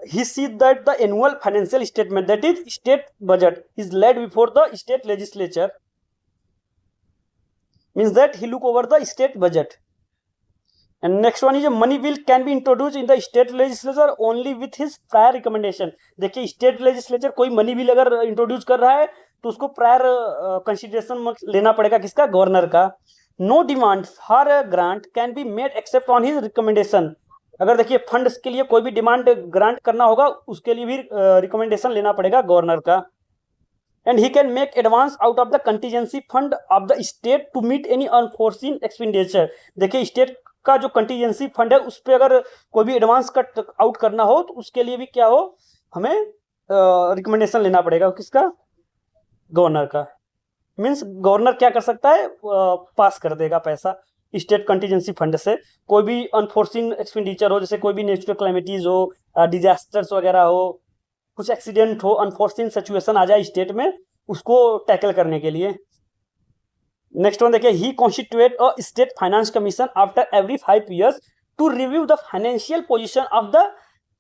he sees that the annual financial statement, that is state budget, is laid before the state legislature. Means that he look over the state budget. And next one is a money bill can be introduced in the state legislature only with his prior recommendation. देखिए state legislature कोई money bill अगर introduce कर रहा है तो उसको prior consideration लेना पड़ेगा, किसका, गवर्नर का। No demand for a grant can be made except on his recommendation. अगर देखिए फंड्स के लिए कोई भी डिमांड ग्रांट करना होगा, उसके लिए भी रिकमेंडेशन लेना पड़ेगा गवर्नर का। And he can make advance out of the contingency fund of the state to meet any unforeseen expenditure. देखिए स्टेट का जो कंटीजेंसी फंड है उस पर अगर कोई भी एडवांस कट आउट करना हो तो उसके लिए भी क्या हो, हमें रिकमेंडेशन लेना पड़ेगा, किसका, गवर्नर का। मींस गवर्नर क्या कर सकता है, पास कर देगा पैसा स्टेट कंटीजेंसी फंड से। कोई भी अनफोर्सिन एक्सपेंडिचर हो, जैसे कोई भी नेचुरल क्लैमिटीज हो, डिजास्टर्स वगैरह हो, कुछ एक्सीडेंट हो, अनफोर्सिन सिचुएशन आ जाए स्टेट में, उसको टैकल करने के लिए। नेक्स्ट वन देखिए, he constitute a state finance commission after every 5 years to review the financial position of the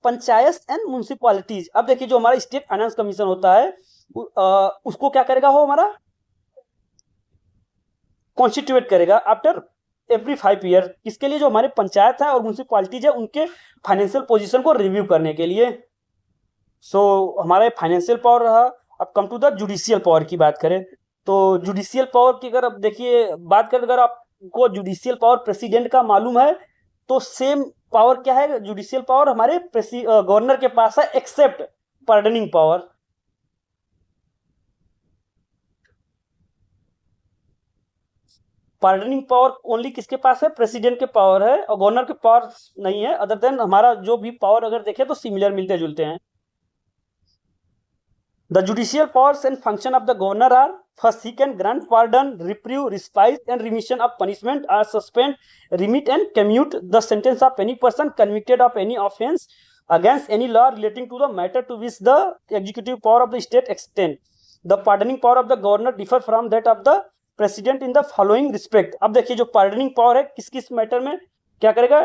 panchayat and municipalities. अब देखिए जो हमारा स्टेट फाइनेंस कमीशन होता है उसको क्या करेगा, वो हमारा कॉन्स्टिट्यूट करेगा आफ्टर एवरी 5 year, किसके लिए, जो हमारे पंचायत है और म्युनिसिपैलिटीज है उनके फाइनेंशियल पोजीशन को रिव्यू करने के लिए। सो हमारा फाइनेंशियल पावर रहा। अब come to the judicial power की बात करें तो जुडिशियल पावर की अगर अब देखिए बात करें, अगर आपको जुडिशियल पावर प्रेसिडेंट का मालूम है तो सेम पावर क्या है, जुडिशियल पावर हमारे गवर्नर के पास है, except pardoning power. Pardoning power only किसके पास है, प्रेसिडेंट के पावर है, और गवर्नर के पावर नहीं है। अदर देन हमारा जो भी पावर अगर देखें तो सिमिलर मिलते जुलते हैं। The judicial powers and function of the governor are: first, he can grant pardon, reprieve, respite and remission of punishment, or suspend, remit and commute the sentence of any person convicted of any offence against any law relating to the matter to which the executive power of the state extend. The pardoning power of the governor differ from that of the president in the following respect. अब देखिए जो pardoning power है किस किस matter में क्या करेगा,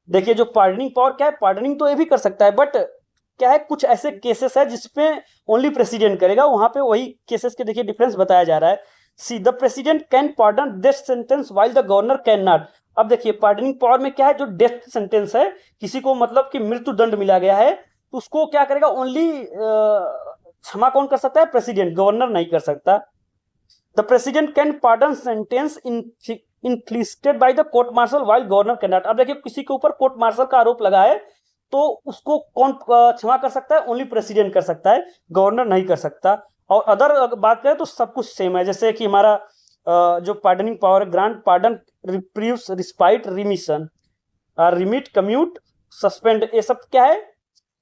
देखिए जो pardoning power क्या है, pardoning तो ये भी कर सकता है, बट क्या है, कुछ ऐसे केसेस है जिसपे ओनली प्रेसिडेंट करेगा, वहां पे वही केसेस के देखिए डिफरेंस बताया जा रहा है। See the president can pardon death sentence while the governor can not. अब देखिए पार्डनिंग पावर में क्या है, जो डेथ सेंटेंस है, किसी को मतलब कि मृत्यु दंड मिला गया है तो उसको क्या करेगा, ओनली क्षमा कौन कर सकता है, प्रेसिडेंट, गवर्नर नहीं कर सकता। The president can pardon sentence inflicted by the court martial while governor can not. अब देखिए किसी के ऊपर कोर्ट मार्शल का आरोप लगा है तो उसको कौन क्षमा कर सकता है, ओनली प्रेसिडेंट कर सकता है, गवर्नर नहीं कर सकता। और अदर बात करें तो सब कुछ सेम है, जैसे कि हमारा जो पार्डनिंग पावर है, grant, pardon, reprieves, respite, remission, remit, commute, suspend, ये सब क्या है,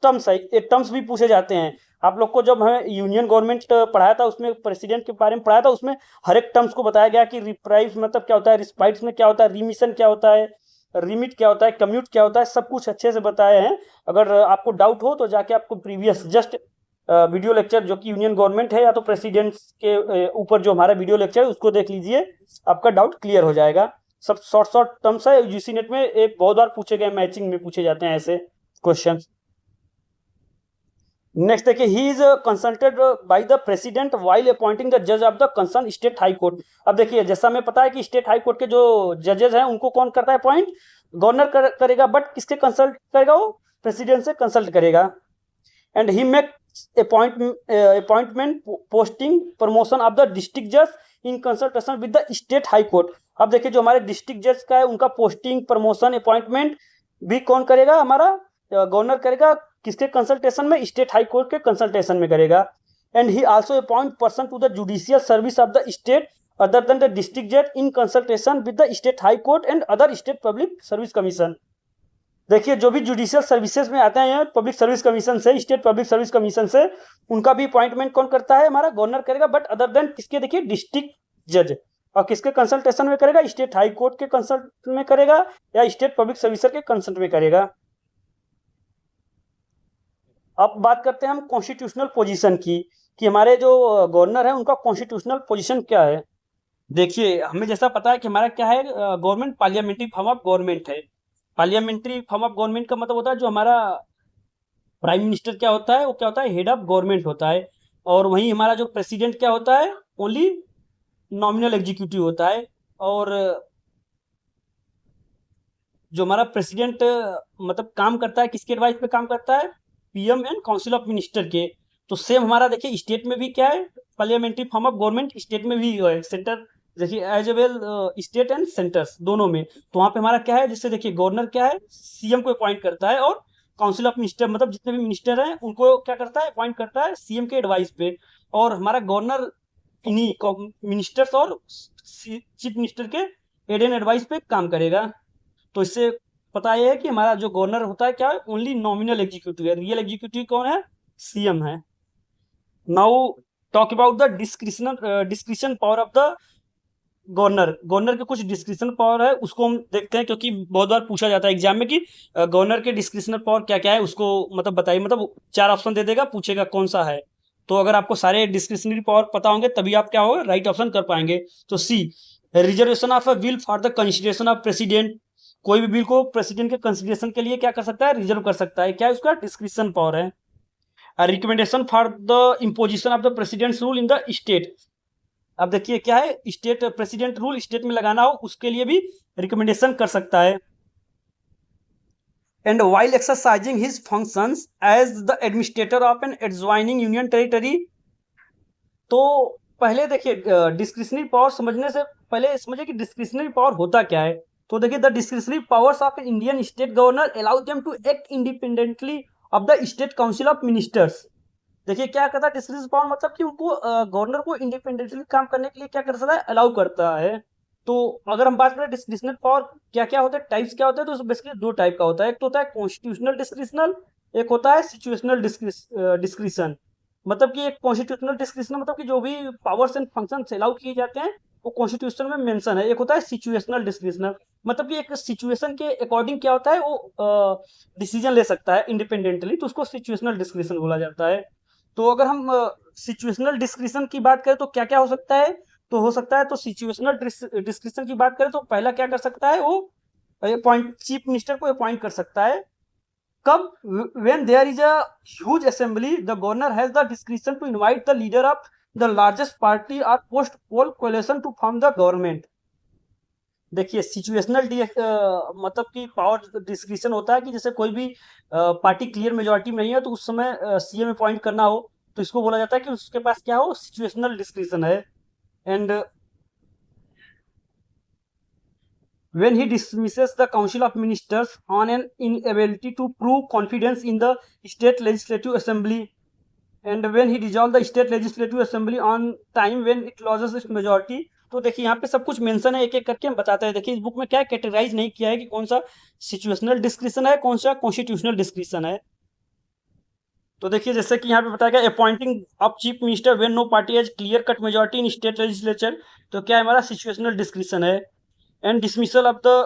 टर्म्स है। ये टर्म्स भी पूछे जाते हैं। आप लोग को जब हमें यूनियन गवर्नमेंट पढ़ाया था उसमें प्रेसिडेंट के बारे में पढ़ाया था, उसमें हर एक टर्म्स को बताया गया कि रिप्राइव मतलब क्या होता है, रिस्पाइट्स में क्या होता है, रिमिशन क्या होता है, रिमिट क्या होता है, कम्यूट क्या होता है, सब कुछ अच्छे से बताए हैं। अगर आपको डाउट हो तो जाके आपको प्रीवियस जस्ट वीडियो लेक्चर जो कि यूनियन गवर्नमेंट है या तो प्रेसिडेंट के ऊपर जो हमारा वीडियो लेक्चर है उसको देख लीजिए, आपका डाउट क्लियर हो जाएगा। सब शॉर्ट टर्म्स है, यूजीसी नेट में एक बहुत बार पूछे गए, मैचिंग में पूछे जाते हैं ऐसे क्वेश्चन। नेक्स्ट देखिए, he is consulted by the president while appointing the जज of the concern state high court. अब देखिए जैसा हमें पता है कि स्टेट हाई कोर्ट के जो जजेस हैं उनको कौन करता है अपॉइंट, गवर्नर करेगा, बट किसके कंसल्ट करेगा, वो प्रेसिडेंट से कंसल्ट करेगा। And he make appointment, posting, promotion of the district जज in consultation with the state high court. अब देखिए जो हमारे डिस्ट्रिक्ट जज का है उनका पोस्टिंग, प्रमोशन, अपॉइंटमेंट भी कौन करेगा, हमारा गवर्नर करेगा, किसके कंसल्टेशन में, स्टेट हाई कोर्ट के कंसल्टेशन में करेगा। And he also appoint person to the judicial service of the state other than the district judge in consultation with the state high court and other state public service commission. देखिए जो भी judicial services में आते हैं public service commission से, state public service commission से, उनका भी अपॉइंटमेंट कौन करता है, हमारा गवर्नर करेगा, बट अदर देन किसके, देखिए डिस्ट्रिक्ट जज। और किसके कंसल्टेशन में करेगा, स्टेट हाई कोर्ट के कंसल्ट में करेगा या स्टेट पब्लिक सर्विसर के कंसल्ट में करेगा। अब बात करते हैं हम कॉन्स्टिट्यूशनल पोजीशन की, कि हमारे जो गवर्नर है उनका कॉन्स्टिट्यूशनल पोजीशन क्या है। देखिए हमें जैसा पता है कि हमारा क्या है, government parliamentary form of government है। पार्लियामेंट्री फॉर्म ऑफ गवर्नमेंट का मतलब होता है जो हमारा प्राइम मिनिस्टर क्या होता है, वो क्या होता है, हेड ऑफ गवर्नमेंट होता है। और वहीं हमारा जो प्रेसिडेंट क्या होता है, ओनली नॉमिनल एग्जीक्यूटिव होता है। और जो हमारा प्रेसिडेंट मतलब काम करता है, किसके एडवाइस पे काम करता है, PM and council of minister के। तो सेम हमारा देखिए स्टेट में भी क्या है, parliamentary form of government state में भी है, सेंटर देखिए as well, state and centres दोनों में। तो वहाँ पे हमारा क्या है, जैसे देखिए गवर्नर क्या है, सीएम को अपॉइंट करता है, और काउंसिल ऑफ मिनिस्टर मतलब जितने भी मिनिस्टर हैं उनको क्या करता है, अपॉइंट करता है सीएम के एडवाइस पे। और हमारा गवर्नर इन्हीं मिनिस्टर्स और चीफ मिनिस्टर के एड एंड एडवाइस पे काम करेगा। तो इससे पता यह है कि हमारा जो गवर्नर होता है क्या है, ओनली नॉमिनल एग्जीक्यूटिव है, रियल एग्जीक्यूटिव कौन है, सीएम है। Now talk about the discretion power of the governor. Governor के कुछ डिस्क्रिशन पावर है, उसको हम देखते हैं, क्योंकि बहुत बार पूछा जाता है एग्जाम में कि गवर्नर के डिस्क्रिशनल पावर क्या क्या है, उसको मतलब बताइए, मतलब 4 ऑप्शन दे देगा, पूछेगा कौन सा है। तो अगर आपको सारे डिस्क्रिशनरी पावर पता होंगे तभी आप क्या होगा, राइट ऑप्शन कर पाएंगे। तो see, reservation of a bill for the consideration of president. कोई भी बिल को प्रेसिडेंट के कंसिडरेशन के लिए क्या कर सकता है, रिजर्व कर सकता है, क्या उसका डिस्क्रिशन पावर है। Recommendation for the imposition of the presidents rule in the state. अब देखिए क्या है, स्टेट प्रेसिडेंट रूल स्टेट में लगाना हो उसके लिए भी रिकमेंडेशन कर सकता है। And while exercising his functions as the administrator of an adjoining union territory. तो पहले देखिए डिस्क्रिशनरी पावर समझने से पहले समझिए कि डिस्क्रिशनरी पावर होता क्या है। तो देखिए the discretionary powers of Indian state governor allow them to act independently of the state council of ministers. देखिए क्या करता है डिस्क्रिशनरी पावर, मतलब कि उनको गवर्नर को इंडिपेंडेंटली काम करने के लिए क्या कर सकता है, अलाउ करता है। तो अगर हम बात करें डिस्क्रिशनल पावर क्या क्या होता है, टाइप्स क्या होता है, तो बेसिकली 2 टाइप का होता है। एक तो होता है कॉन्स्टिट्यूशनल डिस्क्रिशनल, एक होता है सिचुएशनल डिस्क्रिशन। मतलब कि एक कॉन्स्टिट्यूशनल डिस्क्रिशन मतलब कि जो भी पावर्स एंड फंक्शन अलाउ किए जाते हैं वो कॉन्स्टिट्यूशन में मेंशन है। एक होता है सिचुएशनल डिस्क्रिशनल, मतलब कि एक सिचुएशन के अकॉर्डिंग क्या होता है, वो डिसीजन ले सकता है इंडिपेंडेंटली, तो उसको सिचुएशनल डिस्क्रिशन बोला जाता है। तो अगर हम सिचुएशनल डिस्क्रिशन की बात करें तो क्या क्या हो सकता है, तो हो सकता है, तो सिचुएशनल डिस्क्रिशन की बात करें तो पहला क्या कर सकता है, वो अपॉइंट चीफ मिनिस्टर को अपॉइंट कर सकता है। कब, when there is a huge assembly the governor has the discretion to invite the leader of the largest party or post poll coalition to form the government। देखिए situational मतलब कि power discretion होता है कि जैसे कोई भी पार्टी क्लियर मेजोरिटी में नहीं है तो उस समय सीएम अपॉइंट करना हो, तो इसको बोला जाता है कि उसके पास क्या हो, सिचुएशनल डिस्क्रिशन है। And when he dismisses the council of ministers on an inability to prove confidence in the state legislative assembly, and when he dissolve the state legislative assembly on time when it loses its majority। तो देखिए यहाँ पे सब कुछ mention है, एक एक करके हम बताते हैं। देखिए इस बुक में क्या कैटेगराइज नहीं किया है कि कौन सा सिचुएशनल डिस्क्रिशन है, कौन सा कॉन्स्टिट्यूशनल डिस्क्रिशन है। तो देखिए जैसे कि यहाँ पे बताया गया appointing of chief minister when no party has clear cut majority in state legislature, तो क्या हमारा सिचुएशनल डिस्क्रिशन है। And dismissal of the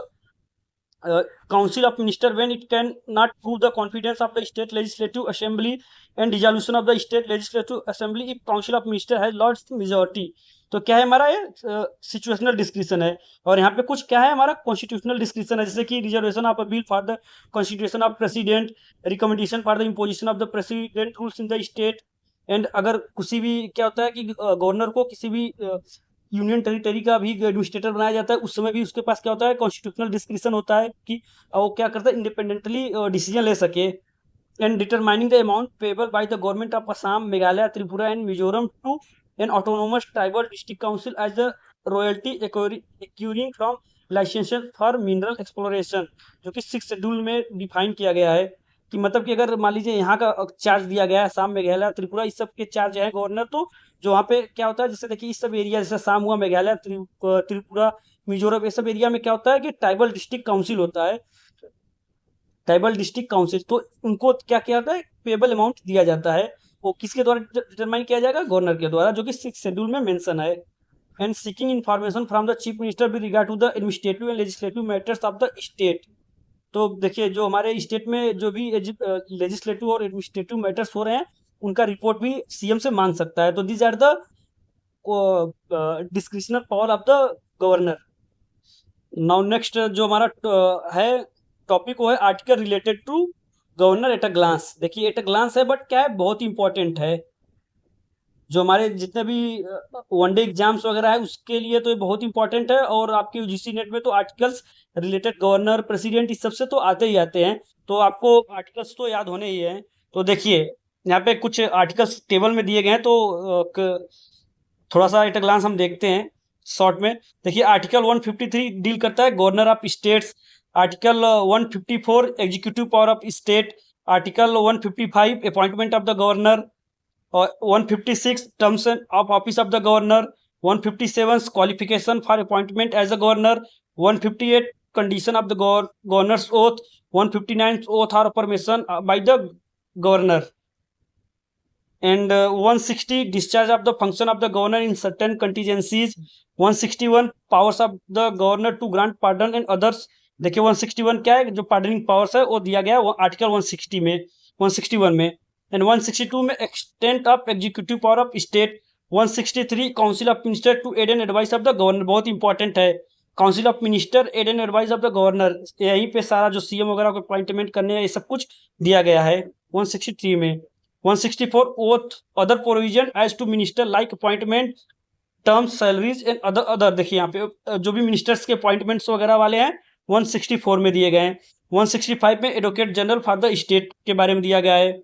council of minister when it can not prove the confidence of the state legislative assembly, and dissolution of the state legislative assembly if council of minister has lost majority। तो क्या है हमारा ये situational discretion है। और यहाँ पे कुछ क्या है हमारा कॉन्स्टिट्यूशनल डिस्क्रिशन है, जैसे कि reservation of a bill for the constitution of president, recommendation for the imposition of the president rules in the state. And अगर किसी भी क्या होता है कि गवर्नर को किसी भी यूनियन टेरिटरी का भी एडमिनिस्ट्रेटर बनाया जाता है, उस समय भी उसके पास क्या होता है, कॉन्स्टिट्यूशनल डिस्क्रिशन होता है कि वो क्या करता है, इंडिपेंडेंटली डिसीजन ले सके। And determining the amount payable by the government of Assam, Meghalaya, Tripura and Mizoram to an autonomous tribal district council as the royalty accruing from licence for mineral exploration, जो कि 6 शेड्यूल में डिफाइन किया गया है। कि मतलब कि अगर मान लीजिए यहाँ का चार्ज दिया गया है, असम, मेघालय, त्रिपुरा, इस सब के चार्ज है गवर्नर, तो जो वहाँ पे क्या होता है, जैसे देखिए इस सब एरिया जैसे असम हुआ, मेघालय, त्रिपुरा, मिजोरम, ये सब एरिया में क्या होता है कि ट्राइबल डिस्ट्रिक्ट काउंसिल होता है। ट्राइबल डिस्ट्रिक्ट काउंसिल, तो उनको क्या किया जाता है, पेबल अमाउंट दिया जाता है, वो किसके द्वारा डिटरमाइन किया जाएगा, गवर्नर के द्वारा, जो कि 6 शेड्यूल में मेंशन है। And seeking information from the chief minister with regard to the administrative and legislative matters of the state. तो देखिए, जो हमारे स्टेट में जो भी लेजिस्लेटिव और एडमिनिस्ट्रेटिव मैटर्स हो रहे हैं, उनका रिपोर्ट भी सीएम से मांग सकता है। तो these are the discretional power of the governor. Now next जो हमारा है टॉपिक, वो है article related to governor at a glance. देखिए एट अ ग्लांस है, बट क्या है, बहुत इंपॉर्टेंट है। जो हमारे जितने भी वनडे एग्जाम्स वगैरह है उसके लिए तो ये बहुत इंपॉर्टेंट है, और आपके यूजीसी नेट में तो आर्टिकल्स रिलेटेड गवर्नर, प्रेसिडेंट, इस सब से तो आते ही आते हैं, तो आपको आर्टिकल्स तो याद होने ही हैं। तो देखिए यहाँ पे कुछ आर्टिकल्स टेबल में दिए गए हैं, तो थोड़ा सा एट अ ग्लांस हम देखते हैं शॉर्ट में। देखिए आर्टिकल 153 डील करता है governor of states, article 154 executive power of state, article 155 appointment of the governor, और 156 terms of office of the governor, 157 qualification for appointment as a governor, 158 condition of the governor's oath, 159 oath और permission by the governor, and 160 discharge of the function of the governor in certain contingencies, 161 powers of the governor to grant pardon and others। देखिए 161 क्या है, जो pardoning powers है वो दिया गया है आर्टिकल 160 में, 161 में। एंड 162 में extent of executive power of state, 163 council of minister to aid and advice of the governor, बहुत इंपॉर्टेंट है। Council of minister aid and advice of the governor, यहीं पे सारा जो सीएम वगैरह को अपॉइंटमेंट करने हैं ये सब कुछ दिया गया है 163 में। 164 oath other provision as to minister like appointment terms salaries and other. देखिए यहाँ पे जो भी मिनिस्टर्स के अपॉइंटमेंट्स वगैरह वाले हैं 164 में दिए गए हैं। 165 में advocate general for the state के बारे में दिया गया है।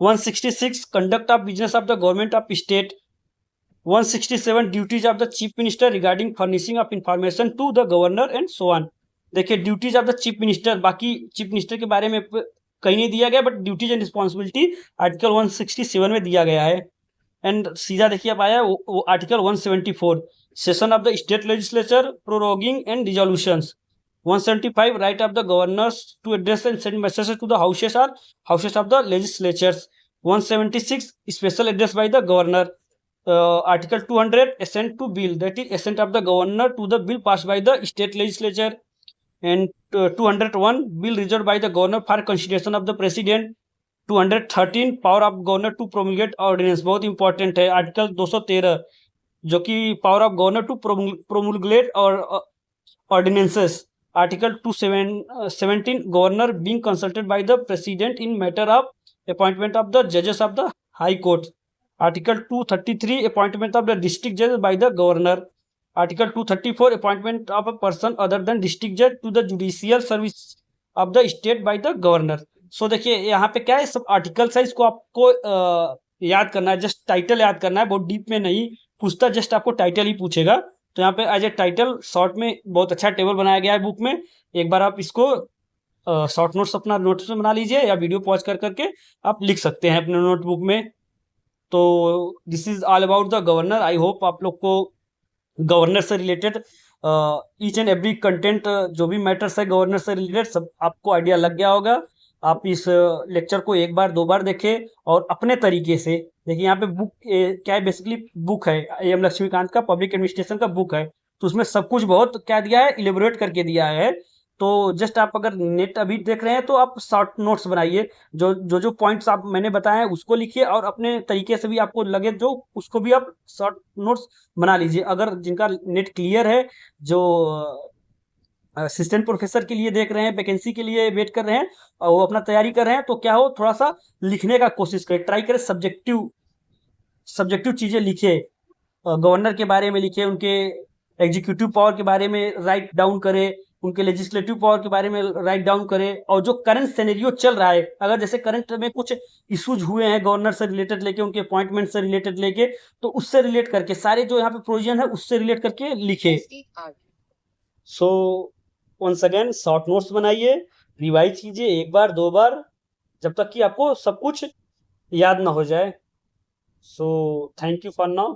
166 conduct of business of the government of state. 167 duties of the chief minister regarding furnishing of information to the governor and so on. देखिए duties of the chief minister, बाकी chief minister के बारे में कहीं नहीं दिया गया, but duties and responsibility article 167 में दिया गया है। एंड सीधा देखिए आप आया वो article 174 session of the state legislature proroguing and resolutions. 175 right of the governor's to address and send messages to the houses और houses of the legislatures. 176 special address by the governor. Article 200 assent to bill, that is assent of the governor to the bill passed by the state legislature। and 201 bill reserved by the governor for consideration of the president। 213 power of governor to promulgate ordinance, बहुत important है। Article 213 जो कि power of governor to promulgate और ordinances. Article 217 governor being consulted by the president in matter of appointment of the जजेस of the high court. Article 233 appointment of the district जज by the governor. Article 234 appointment of a person other than district जज to the judicial service of the state by the governor. So देखिए यहाँ पे क्या है, सब articles है, इसको आपको याद करना है, जस्ट टाइटल याद करना है, बहुत डीप में नहीं पूछता, जस्ट आपको टाइटल ही पूछेगा। तो यहाँ पे एज ए टाइटल शॉर्ट में बहुत अच्छा टेबल बनाया गया है बुक में, एक बार आप इसको शॉर्ट नोट्स अपना नोट्स में बना लीजिए, या वीडियो पॉज कर करके आप लिख सकते हैं अपने नोटबुक में। तो this is all about the governor. I hope आप लोग को गवर्नर से related each and every content जो भी मैटर्स है गवर्नर से रिलेटेड सब आपको आइडिया लग गया होगा। आप इस लेक्चर को एक बार दो बार देखें और अपने तरीके से देखिए। यहाँ पे बुक क्या है, बेसिकली बुक है एम लक्ष्मीकांत का पब्लिक एडमिनिस्ट्रेशन का बुक है, तो उसमें सब कुछ बहुत क्या दिया है, इलेबोरेट करके दिया है। तो जस्ट आप अगर नेट अभी देख रहे हैं तो आप शॉर्ट नोट्स बनाइए, जो पॉइंट्स आप मैंने बताए हैं उसको लिखिए, और अपने तरीके से भी आपको लगे जो उसको भी आप शॉर्ट नोट्स बना लीजिए। अगर जिनका नेट क्लियर है, जो असिस्टेंट प्रोफेसर के लिए देख रहे हैं, वैकेंसी के लिए वेट कर रहे हैं और वो अपना तैयारी कर रहे हैं, तो क्या हो थोड़ा सा लिखने का कोशिश करें, ट्राई करें, सब्जेक्टिव चीज़ें लिखे, गवर्नर के बारे में लिखे, उनके एग्जीक्यूटिव पावर के बारे में राइट डाउन करें, उनके लेजिस्लेटिव पावर के बारे में राइट डाउन करें, और जो करंट सिनेरियो चल रहा है, अगर जैसे करंट में कुछ इश्यूज हुए हैं गवर्नर से रिलेटेड लेके, उनके अपॉइंटमेंट से रिलेटेड लेके, तो उससे रिलेट करके सारे जो यहाँ पे प्रोविजन है उससे रिलेट करके लिखे। So once again short notes बनाइए, रिवाइज कीजिए एक बार दो बार, जब तक कि आपको सब कुछ याद ना हो जाए। So thank you for now.